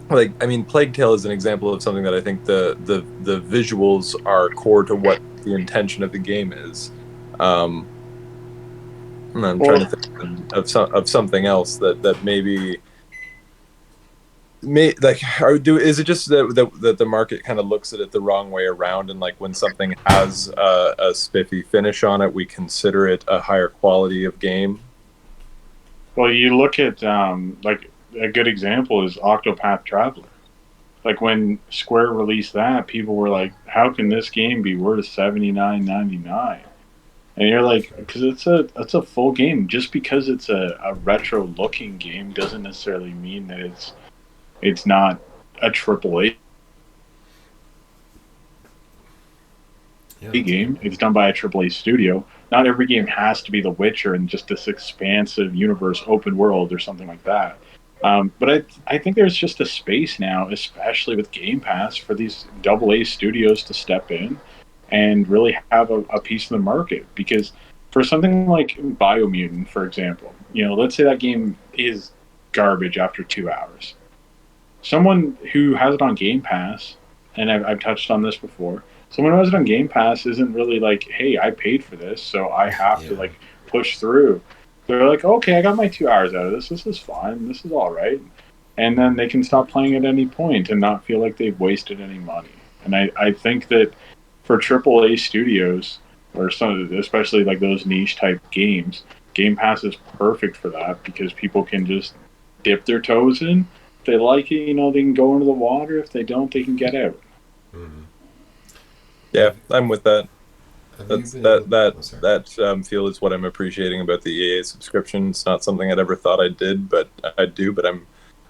Speaker 3: like, I mean, Plague Tale is an example of something that I think the visuals are core to what the intention of the game is. And I'm trying to think of something else that maybe is it just that the market kind of looks at it the wrong way around, and like when something has a spiffy finish on it, we consider it a higher quality of game.
Speaker 2: Well, you look at like a good example is Octopath Traveler. Like when Square released that, people were like, "How can this game be worth $79.99?" And you're like, because it's a full game. Just because it's a retro looking game doesn't necessarily mean that it's not a AAA game. It's done by a AAA studio. Not every game has to be The Witcher and just this expansive universe, open world, or something like that. But I think there's just a space now, especially with Game Pass, for these AA studios to step in and really have a piece of the market. Because for something like Biomutant, for example, let's say that game is garbage after 2 hours. Someone who has it on Game Pass, and I've touched on this before, someone who has it on Game Pass isn't really like, hey, I paid for this, so I have to like push through. They're like, okay, I got my 2 hours out of this. This is fine. This is all right. And then they can stop playing at any point and not feel like they've wasted any money. And I think that for AAA studios, or some, especially like those niche type games, Game Pass is perfect for that because people can just dip their toes in. If they like it, they can go into the water. If they don't, they can get out.
Speaker 1: Mm-hmm.
Speaker 3: Yeah, I'm with that.
Speaker 1: That
Speaker 3: feel is what I'm appreciating about the EA subscription. It's not something I'd ever thought I did, but I do. But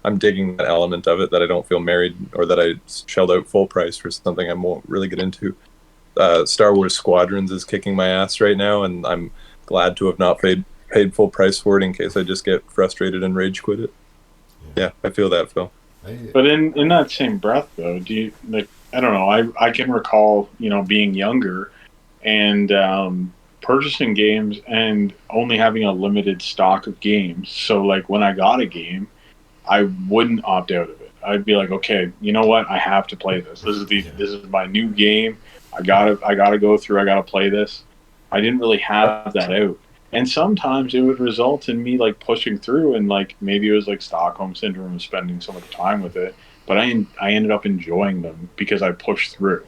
Speaker 3: I'm digging that element of it, that I don't feel married or that I shelled out full price for something I won't really get into. Star Wars Squadrons is kicking my ass right now, and I'm glad to have not paid full price for it in case I just get frustrated and rage quit it. Yeah, I feel that, Phil.
Speaker 2: But in that same breath, though, do you like? I don't know. I can recall, being younger and purchasing games and only having a limited stock of games. So, like, when I got a game, I wouldn't opt out of it. I'd be like, okay, you know what? I have to play this. This is my new game. I gotta go through. I gotta play this. I didn't really have that out. And sometimes it would result in me like pushing through, and like maybe it was like Stockholm syndrome of spending so much time with it. But I ended up enjoying them because I pushed through.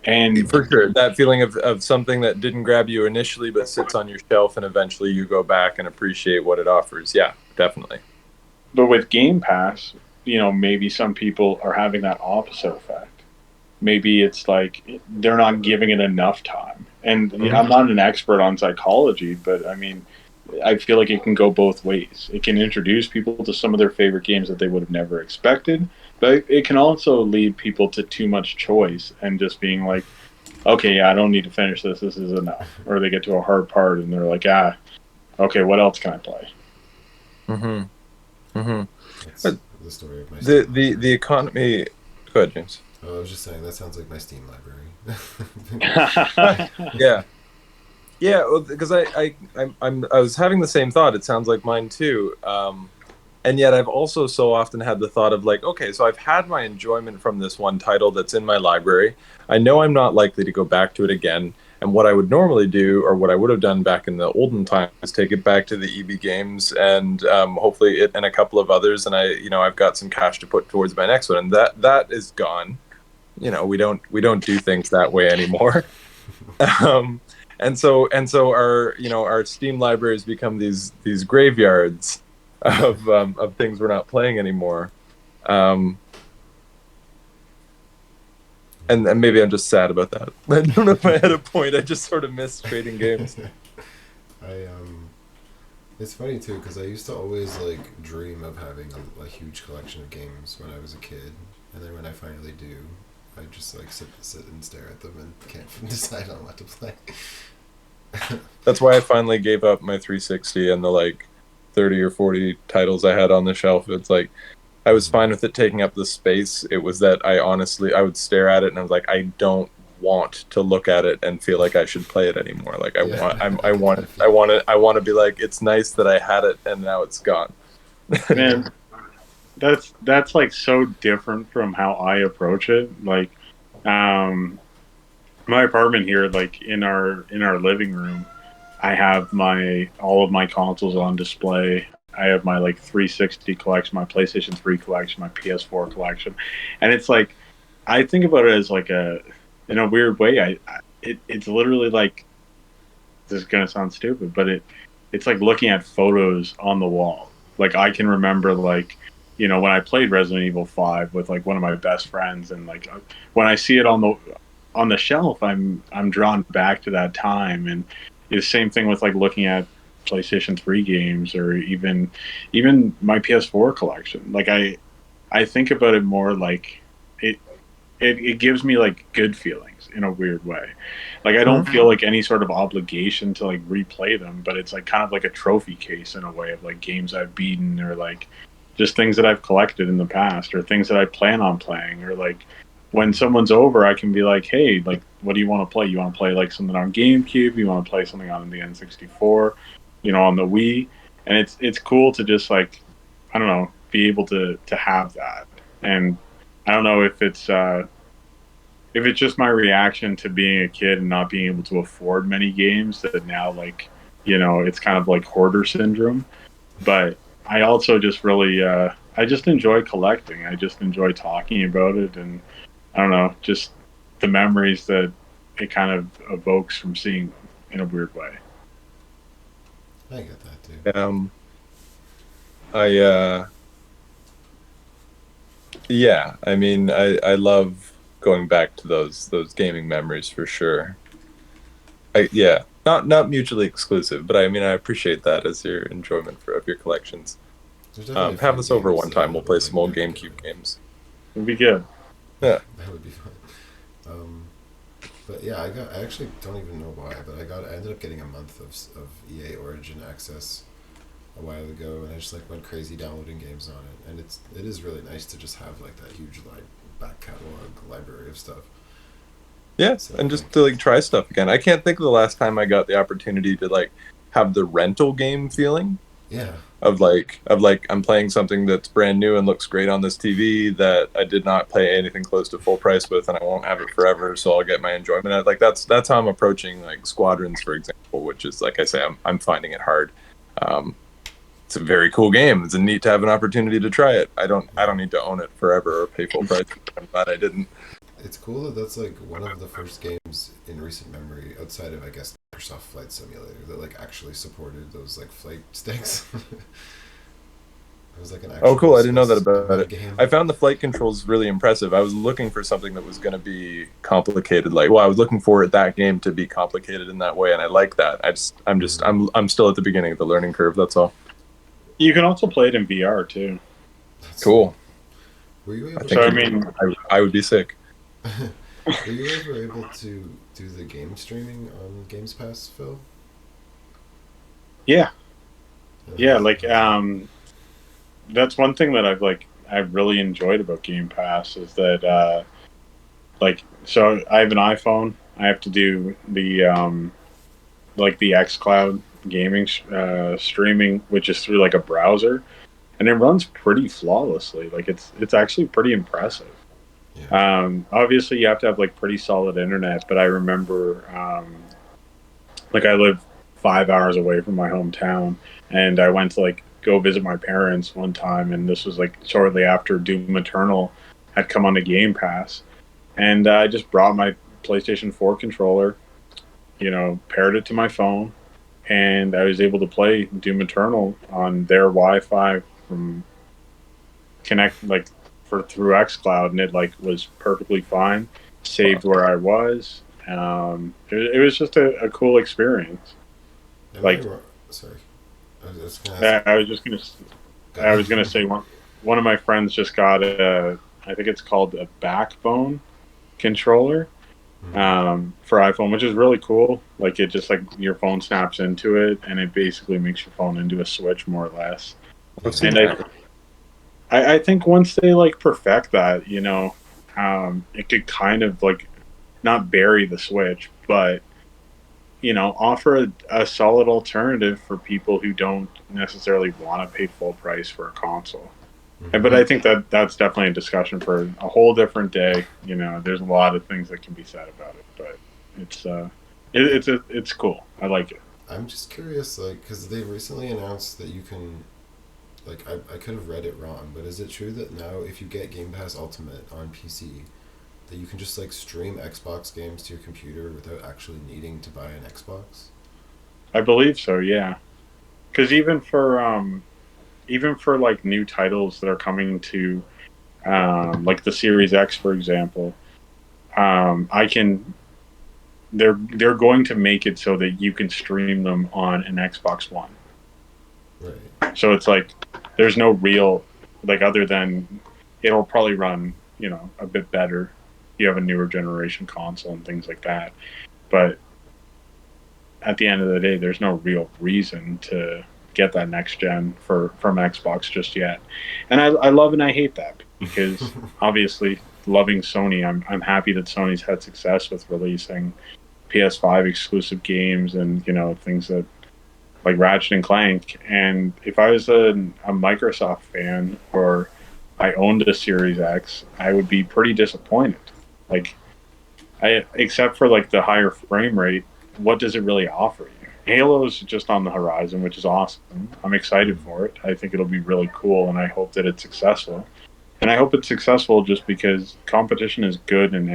Speaker 2: And
Speaker 3: for sure, that feeling of something that didn't grab you initially but sits on your shelf, and eventually you go back and appreciate what it offers. Yeah, definitely.
Speaker 2: But with Game Pass, maybe some people are having that opposite effect. Maybe it's like they're not giving it enough time. And I'm not an expert on psychology, but I mean, I feel like it can go both ways. It can introduce people to some of their favorite games that they would have never expected, but it can also lead people to too much choice and just being like, okay, yeah, I don't need to finish this. This is enough. Or they get to a hard part and they're like, okay, what else can I play?
Speaker 3: Mm-hmm. Mm-hmm.
Speaker 1: That's
Speaker 3: But
Speaker 1: the story of my
Speaker 3: the
Speaker 1: Steam
Speaker 3: the
Speaker 1: library.
Speaker 3: the economy. Go ahead, James.
Speaker 1: Oh, I was just saying that sounds like my Steam library.
Speaker 3: Yeah. Yeah, because I was having the same thought. It sounds like mine too. And yet I've also so often had the thought of like, okay, so I've had my enjoyment from this one title that's in my library. I know I'm not likely to go back to it again. And what I would normally do, or what I would have done back in the olden times, is take it back to the EB Games and hopefully it and a couple of others. And I've got some cash to put towards my next one, and that is gone. We don't do things that way anymore. um, and so our Steam libraries become these graveyards of things we're not playing anymore. Um, and maybe I'm just sad about that. I don't know if I had a point. I just sort of miss trading games.
Speaker 1: I It's funny too because I used to always like dream of having a huge collection of games when I was a kid, and then when I finally do, I just like sit and stare at them and can't decide on what to play.
Speaker 3: That's why I finally gave up my 360 and the like 30 or 40 titles I had on the shelf. It's like I was fine with it taking up the space. It was that I would stare at it and I was like, I don't want to look at it and feel like I should play it anymore. Like
Speaker 1: Yeah,
Speaker 3: I
Speaker 1: I
Speaker 3: want
Speaker 1: kind of feel.
Speaker 3: I want to be like, it's nice that I had it and now it's gone.
Speaker 1: Yeah.
Speaker 2: Man, that's like so different from how I approach it. Like, um, my apartment here, like in our living room, I have my all of my consoles on display. I have my like 360 collection, my PlayStation 3 collection, my PS4 collection, and it's like I think about it as like in a weird way. It's literally like this is gonna sound stupid, but it's like looking at photos on the wall. Like I can remember like when I played Resident Evil 5 with like one of my best friends, and like when I see it on the shelf, I'm drawn back to that time. And the same thing with like looking at PlayStation 3 games or even my PS4 collection. Like I think about it more like it it gives me like good feelings in a weird way. Like I don't feel like any sort of obligation to like replay them, but it's like kind of like a trophy case in a way of like games I've beaten or like just things that I've collected in the past or things that I plan on playing or like when someone's over I can be like, "Hey, like what do you want to play? You want to play like something on GameCube? You want to play something on the N64, on the Wii?" And it's cool to just like I don't know, be able to have that. And I don't know if it's just my reaction to being a kid and not being able to afford many games that now like it's kind of like hoarder syndrome. But I also just really I just enjoy collecting. I just enjoy talking about it, and I don't know, just the memories that it kind of evokes from seeing them in a weird way.
Speaker 1: I get that too.
Speaker 3: Um, I Yeah, I mean, I love going back to those gaming memories for sure. Yeah, not mutually exclusive, but I mean, I appreciate that as your enjoyment of your collections.
Speaker 1: There's definitely a
Speaker 3: Have
Speaker 1: few
Speaker 3: us over
Speaker 1: games
Speaker 3: one
Speaker 1: that I
Speaker 3: time. We'll
Speaker 1: would
Speaker 3: play
Speaker 1: like
Speaker 3: some old
Speaker 1: back again.
Speaker 3: GameCube games.
Speaker 2: It'd be good.
Speaker 3: Yeah.
Speaker 1: That would be fun. Um, but yeah, I actually don't even know why, but I ended up getting a month of EA Origin access a while ago, and I just like went crazy downloading games on it, and it is really nice to just have like that huge back catalog library of stuff.
Speaker 3: Yeah,
Speaker 1: So
Speaker 3: and
Speaker 1: like,
Speaker 3: just to like try stuff again. I can't think of the last time I got the opportunity to like have the rental game feeling
Speaker 1: yeah,
Speaker 3: of like I'm playing something that's brand new and looks great on this TV that I did not pay anything close to full price with, and I won't have it forever, so I'll get my enjoyment out. Like that's how I'm approaching like Squadrons, for example, which is like I say, I'm finding it hard. Um, it's a very cool game. It's neat to have an opportunity to try it. I don't need to own it forever or pay full price. I'm glad I didn't.
Speaker 1: it's cool that that's like one of the first games in recent memory outside of I guess Microsoft Flight Simulator that like actually supported those like flight sticks. I was like an
Speaker 3: Oh,
Speaker 1: actual
Speaker 3: cool! I didn't know that
Speaker 1: Swiss
Speaker 3: about it.
Speaker 1: game.
Speaker 3: I found the flight controls really impressive. I was looking for something that was going to be complicated. Like, well, I was looking for that game to be complicated in that way, and I like that. I'm still at the beginning of the learning curve. That's all.
Speaker 2: You can also play it in VR too.
Speaker 1: That's
Speaker 3: Cool.
Speaker 1: Were you able
Speaker 3: I
Speaker 2: So I
Speaker 3: think
Speaker 2: mean,
Speaker 3: I would be sick.
Speaker 1: were you ever able to do the game streaming on Games Pass, Phil?
Speaker 2: yeah, yeah.
Speaker 1: How's-
Speaker 2: Like,
Speaker 1: how's
Speaker 2: that's one thing that I've really enjoyed about Game Pass is that like, so I have an iPhone. I have to do the like the XCloud gaming streaming, which is through like a browser, and it runs pretty flawlessly. Like it's actually pretty impressive.
Speaker 1: yeah.
Speaker 2: Obviously, you have to have like pretty solid internet, but I remember like I live 5 hours away from my hometown, and I went to like go visit my parents one time, and this was like shortly after Doom Eternal had come on the Game Pass, and I just brought my PlayStation 4 controller, paired it to my phone, and I was able to play Doom Eternal on their Wi-Fi from Connect, like for through XCloud, and it like was perfectly fine. Saved where I was. It was just a cool experience.
Speaker 1: Am I
Speaker 2: Like
Speaker 1: wrong? Sorry. I was just gonna ask.
Speaker 2: I was just gonna I was gonna say one of my friends just got I think it's called a Backbone controller for iPhone, which is really cool. Like it just like your phone snaps into it, and it basically makes your phone into a Switch more or less.
Speaker 3: I've seen
Speaker 2: And
Speaker 3: that.
Speaker 2: I think once they like perfect that, it could kind of like not bury the Switch, but offer a solid alternative for people who don't necessarily want to pay full price for a console. But I think that that's definitely a discussion for a whole different day. There's a lot of things that can be said about it, but it's cool. I like it.
Speaker 1: I'm just curious, like, because they recently announced that you can, like, I could have read it wrong, but is it true that now if you get Game Pass Ultimate on PC, that you can just, like, stream Xbox games to your computer without actually needing to buy an Xbox?
Speaker 2: I believe so. Yeah, because even for like new titles that are coming to like the Series X, for example, I can. They're going to make it so that you can stream them on an Xbox One.
Speaker 1: Right.
Speaker 2: So it's like there's no real like other than it'll probably run a bit better. You have a newer generation console and things like that, but at the end of the day, there's no real reason to get that next gen from Xbox just yet. And I love and I hate that because obviously loving Sony, I'm happy that Sony's had success with releasing PS5 exclusive games and things that like Ratchet and Clank. And if I was a Microsoft fan or I owned a Series X, I would be pretty disappointed. Like, except for like the higher frame rate, what does it really offer you? Halo's just on the horizon, which is awesome. I'm excited for it. I think it'll be really cool, and I hope that it's successful. And I hope it's successful just because competition is good in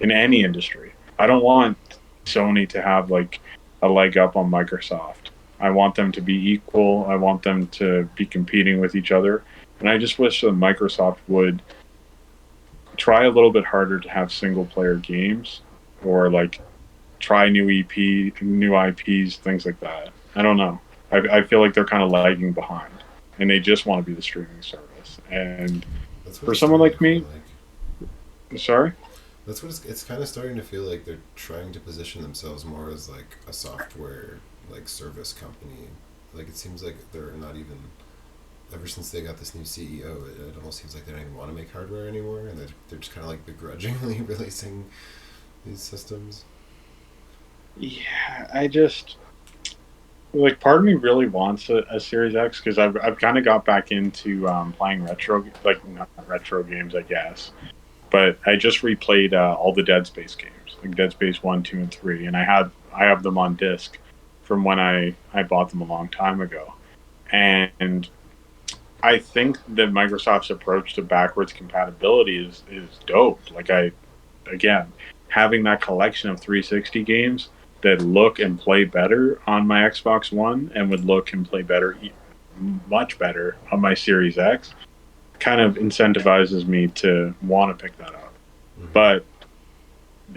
Speaker 2: any industry. I don't want Sony to have like a leg up on Microsoft. I want them to be equal. I want them to be competing with each other. And I just wish that Microsoft would try a little bit harder to have single player games or like try new new IPs, things like that. I don't know. I feel like they're kind of lagging behind and they just want to be the streaming service. And
Speaker 1: That's what
Speaker 2: for
Speaker 1: it's
Speaker 2: someone
Speaker 1: starting
Speaker 2: like
Speaker 1: to
Speaker 2: me,
Speaker 1: feel like.
Speaker 2: sorry?
Speaker 1: That's what it's kind of starting to feel like they're trying to position themselves more as like a software like service company. Like it seems like they're not even ever since they got this new CEO, it almost seems like they don't even want to make hardware anymore, and they're just kind of like begrudgingly releasing these systems.
Speaker 2: Yeah, I just like part of me really wants a Series X because I've kind of got back into playing retro, like not retro games, I guess. But I just replayed all the Dead Space games, like Dead Space 1, 2, and 3, and I have them on disc from when I bought them a long time ago, and I think that Microsoft's approach to backwards compatibility is dope. Like again, having that collection of 360 games that look and play better on my Xbox One and would look and play better much better on my Series X, kind of incentivizes me to want to pick that up. But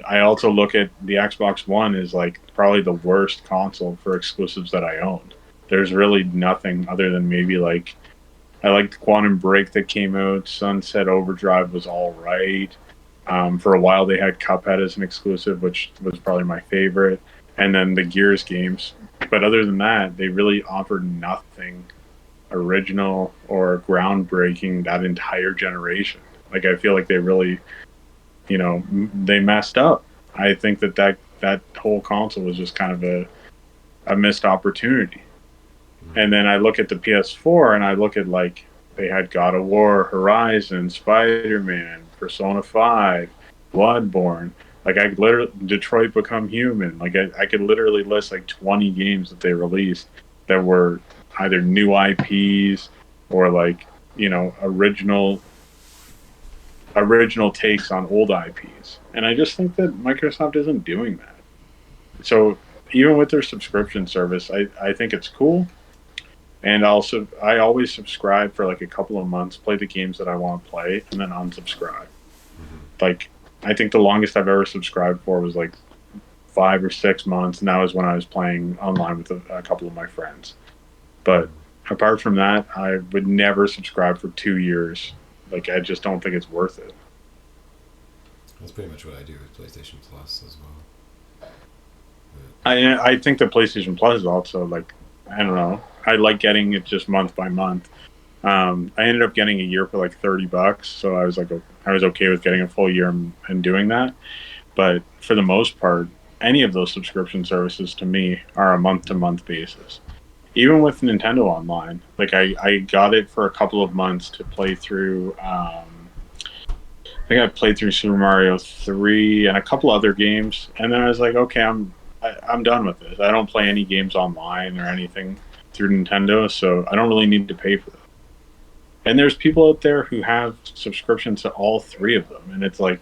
Speaker 2: I also look at the Xbox One as like probably the worst console for exclusives that I own. There's really nothing other than maybe like I liked Quantum Break that came out. Sunset Overdrive was all right. For a while, they had Cuphead as an exclusive, which was probably my favorite, and then the Gears games. But other than that, they really offered nothing original or groundbreaking that entire generation. Like I feel like they really, they messed up. I think that whole console was just kind of a missed opportunity. And then I look at the PS4 and I look at like they had God of War, Horizon, Spider-Man, Persona 5, Bloodborne. Like I literally Detroit Become Human. Like I could literally list like 20 games that they released that were either new IPs or like original takes on old IPs. And I just think that Microsoft isn't doing that. So even with their subscription service, I think it's cool. And also, I always subscribe for like a couple of months, play the games that I want to play, and then unsubscribe. Like, I think the longest I've ever subscribed for was like 5 or 6 months, and that was when I was playing online with a couple of my friends. But apart from that, I would never subscribe for 2 years. Like, I just don't think it's worth it.
Speaker 1: That's pretty much what I do with PlayStation Plus as well.
Speaker 2: I think that PlayStation Plus is also like, I don't know. I like getting it just month by month. I ended up getting a year for like $30, so I was okay with getting a full year and doing that. But for the most part, any of those subscription services to me are a month-to-month basis. Even with Nintendo Online, like I got it for a couple of months to play through. I think I played through Super Mario 3 and a couple other games, and then I was like, okay, I'm done with this. I don't play any games online or anything through Nintendo, so I don't really need to pay for them. And there's people out there who have subscriptions to all 3 of them, and it's like,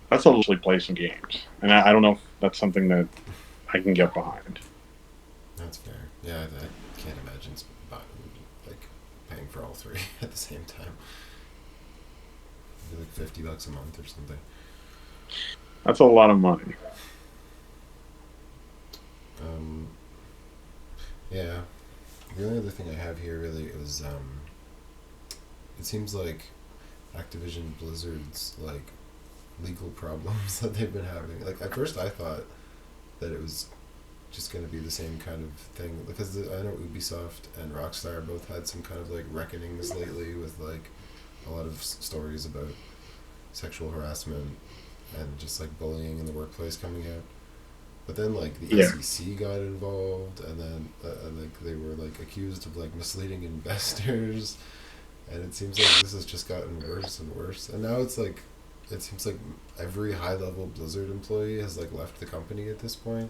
Speaker 2: that's a literally play some games. And I don't know if that's something that I can get behind.
Speaker 1: That's fair. Yeah, I can't imagine like paying for all 3 at the same time. Maybe like $50 a month or something.
Speaker 2: That's a lot of money.
Speaker 1: Yeah. The only other thing I have here really is it seems like Activision Blizzard's like legal problems that they've been having. Like at first I thought that it was just going to be the same kind of thing because I know Ubisoft and Rockstar both had some kind of like reckonings lately with like a lot of stories about sexual harassment and just like bullying in the workplace coming out. But then like the SEC got involved, and then like they were like accused of like misleading investors, and it seems like this has just gotten worse and worse. And now it's like it seems like every high level Blizzard employee has like left the company at this point.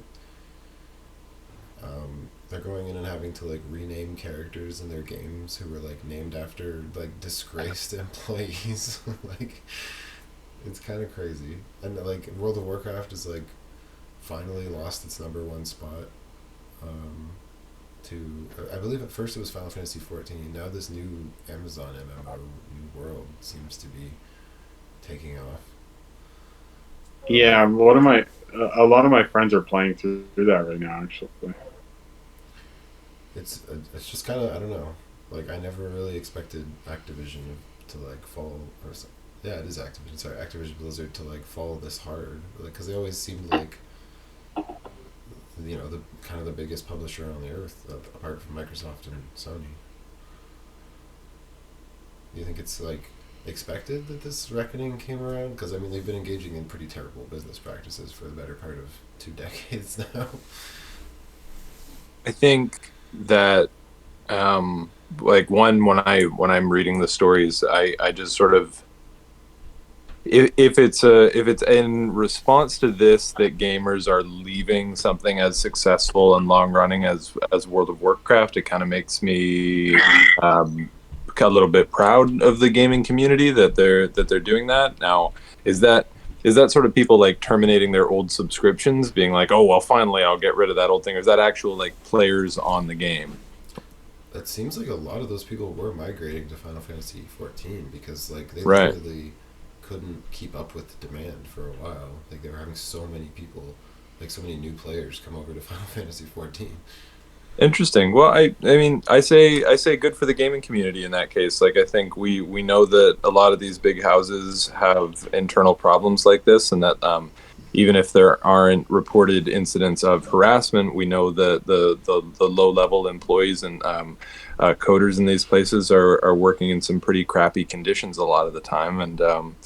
Speaker 1: They're going in and having to like rename characters in their games who were like named after like disgraced employees. Like it's kind of crazy. And like World of Warcraft is like finally lost its #1 spot to I believe at first it was Final Fantasy 14. Now this new Amazon MMO New World seems to be taking off.
Speaker 2: Yeah, a lot of my friends are playing through that right now actually.
Speaker 1: It's just kind of, I don't know, like I never really expected Activision to like fall, or yeah, it is Activision, sorry, Activision Blizzard to like fall this hard, like because they always seemed like the kind of the biggest publisher on the earth apart from Microsoft and Sony. Do you think it's like expected that this reckoning came around? Because I mean they've been engaging in pretty terrible business practices for the better part of 2 decades now.
Speaker 3: I think that like when I'm reading the stories, I just sort of if it's in response to this that gamers are leaving something as successful and long running as World of Warcraft, it kind of makes me a little bit proud of the gaming community that they're doing that. Now, is that is that sort of people like terminating their old subscriptions, being like, oh well, finally I'll get rid of that old thing, or is that actual like players on the game?
Speaker 1: It seems like a lot of those people were migrating to Final Fantasy 14 because like they
Speaker 3: Right.
Speaker 1: literally couldn't keep up with the demand for a while. Like they were having so many people, like so many new players come over to Final Fantasy 14.
Speaker 3: Interesting. Well, I mean, I say good for the gaming community in that case. Like, I think we know that a lot of these big houses have internal problems like this, and that even if there aren't reported incidents of harassment, we know that the low level employees and coders in these places are working in some pretty crappy conditions a lot of the time, and
Speaker 1: That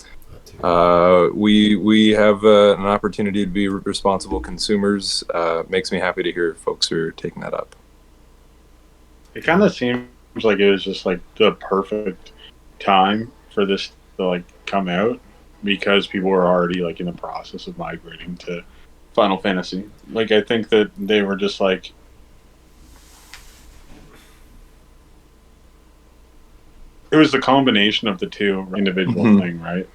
Speaker 1: too.
Speaker 3: we have an opportunity to be responsible consumers. Makes me happy to hear folks are taking that up.
Speaker 2: It kind of seems like it was just like the perfect time for this to like come out because people were already like in the process of migrating to Final Fantasy. Like I think that they were just like it was the combination of the two individual
Speaker 3: Mhm.
Speaker 2: thing, right?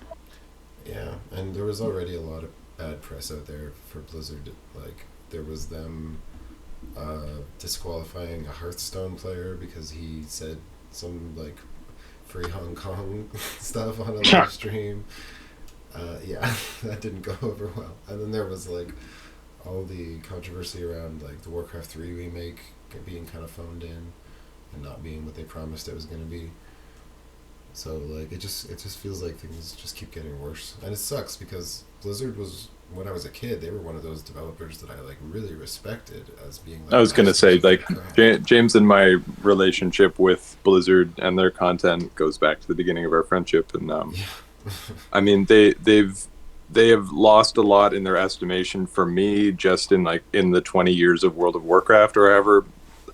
Speaker 1: Yeah, and there was already a lot of bad press out there for Blizzard. Like there was them disqualifying a Hearthstone player because he said some like free Hong Kong stuff on a live stream. Yeah, that didn't go over well. And then there was like all the controversy around like the Warcraft 3 remake being kind of phoned in and not being what they promised it was going to be. So like it just feels like things just keep getting worse, and it sucks because Blizzard was, when I was a kid, they were one of those developers that I like really respected as being
Speaker 3: I
Speaker 1: like
Speaker 3: was gonna
Speaker 1: masters
Speaker 3: say,
Speaker 1: of their
Speaker 3: like,
Speaker 1: craft.
Speaker 3: James and my relationship with Blizzard and their content goes back to the beginning of our friendship, and
Speaker 1: Yeah.
Speaker 3: I mean they have lost a lot in their estimation for me just in like in the 20 years of World of Warcraft or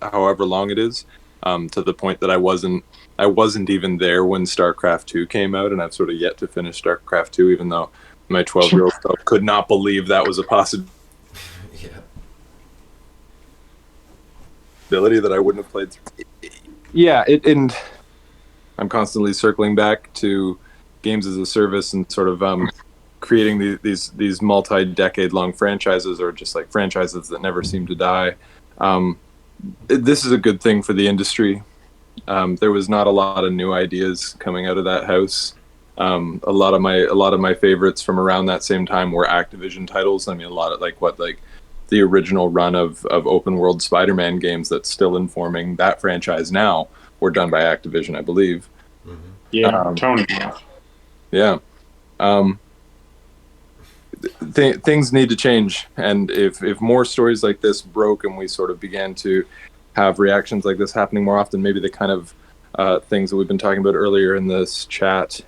Speaker 3: however long it is, to the point that I wasn't even there when StarCraft 2 came out, and I've sort of yet to finish StarCraft 2, even though my 12-year-old self could not believe that was a possibility
Speaker 1: Yeah.
Speaker 3: that I wouldn't have played through. Yeah, and I'm constantly circling back to games as a service and sort of creating these multi-decade long franchises, or just like franchises that never seem to die. Um, this is a good thing for the industry. There was not a lot of new ideas coming out of that house. A lot of my favorites from around that same time were Activision titles. I mean, a lot of like the original run of open world Spider-Man games that's still informing that franchise now were done by Activision, I believe.
Speaker 1: Hmm.
Speaker 2: Yeah,
Speaker 3: Um,
Speaker 2: Tony.
Speaker 3: yeah. Um, things need to change, and if more stories like this broke and we sort of began to have reactions like this happening more often, maybe the kind of things that we've been talking about earlier in this chat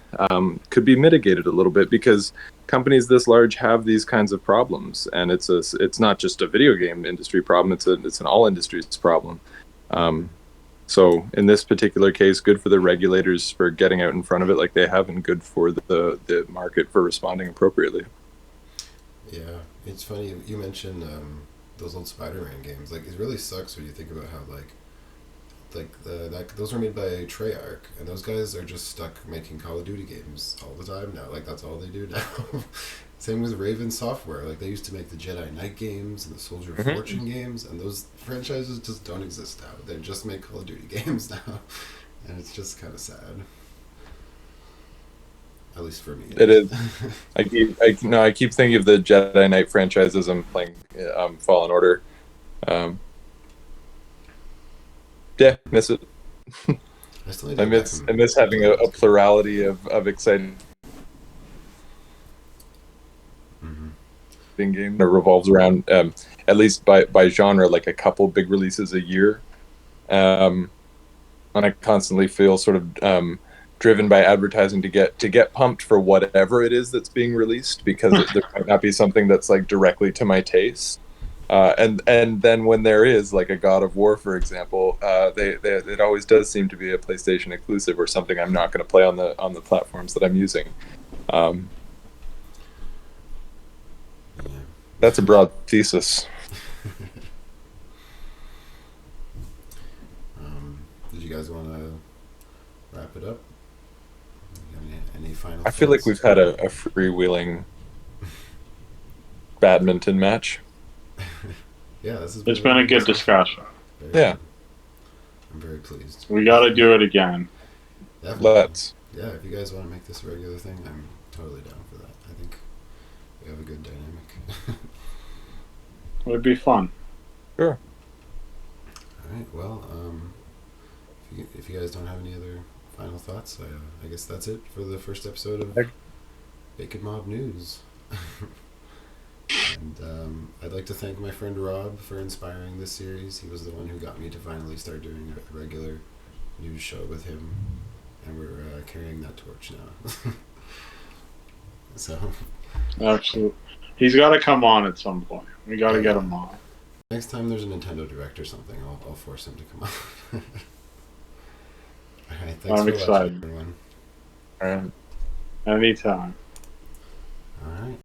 Speaker 3: could be mitigated a little bit, because companies this large have these kinds of problems, and it's not just a video game industry problem, it's an all industries problem. um, so in this particular case, good for the regulators for getting out in front of it like they have, and good for the market for responding appropriately.
Speaker 1: Yeah, it's funny you mentioned those old Spider-Man games. Like, it really sucks when you think about how those were made by Treyarch, and those guys are just stuck making Call of Duty games all the time now. Like that's all they do now. Same with Raven Software. Like they used to make the Jedi Knight games and the Soldier of
Speaker 3: Mhm.
Speaker 1: Fortune games, and those franchises just don't exist now. They just make Call of Duty games now, and it's just kind of sad. At least for me,
Speaker 3: It
Speaker 1: is.
Speaker 3: is. I keep thinking of the Jedi Knight franchise as I'm playing Fallen Order. Um, yeah, miss it.
Speaker 1: I still need to
Speaker 3: I
Speaker 1: go back
Speaker 3: miss I
Speaker 1: and
Speaker 3: miss having
Speaker 1: play
Speaker 3: a
Speaker 1: those games.
Speaker 3: plurality of exciting
Speaker 1: Hmm.
Speaker 3: games that revolves around, at least by genre, like a couple big releases a year. Um, and I constantly feel sort of driven by advertising to get pumped for whatever it is that's being released, because there might not be something that's like directly to my taste. And then when there is like a God of War, for example, they it always does seem to be a PlayStation exclusive, or something I'm not going to play on the platforms that I'm using. Um, that's a
Speaker 1: Yeah.
Speaker 3: broad thesis.
Speaker 1: Did you guys want to wrap it up? You have any final
Speaker 3: I feel like
Speaker 1: thoughts?
Speaker 3: we've had a freewheeling badminton match.
Speaker 1: Yeah, this has
Speaker 2: It's been a good discussion.
Speaker 1: Very
Speaker 3: Yeah.
Speaker 1: good. I'm very pleased.
Speaker 2: We got to do it again.
Speaker 1: Definitely.
Speaker 3: Let's.
Speaker 1: Yeah, if you guys want to make this a regular thing, I'm totally down for that. I think we have a good dynamic.
Speaker 2: It would be fun.
Speaker 3: Sure.
Speaker 1: All right. Well, if you guys don't have any other final thoughts, I guess that's it for the first episode of Bacon Mob News. And I'd like to thank my friend Rob for inspiring this series. He was the one who got me to finally start doing a regular news show with him, and we're carrying that torch now. So,
Speaker 2: Absolutely. He's got to come on at some point. We got to get him on.
Speaker 1: next time there's a Nintendo Direct or something, I'll force him to come on. All right, thanks
Speaker 2: I'm
Speaker 1: for
Speaker 2: excited.
Speaker 1: watching, everyone.
Speaker 3: All right.
Speaker 2: Anytime.
Speaker 1: All right.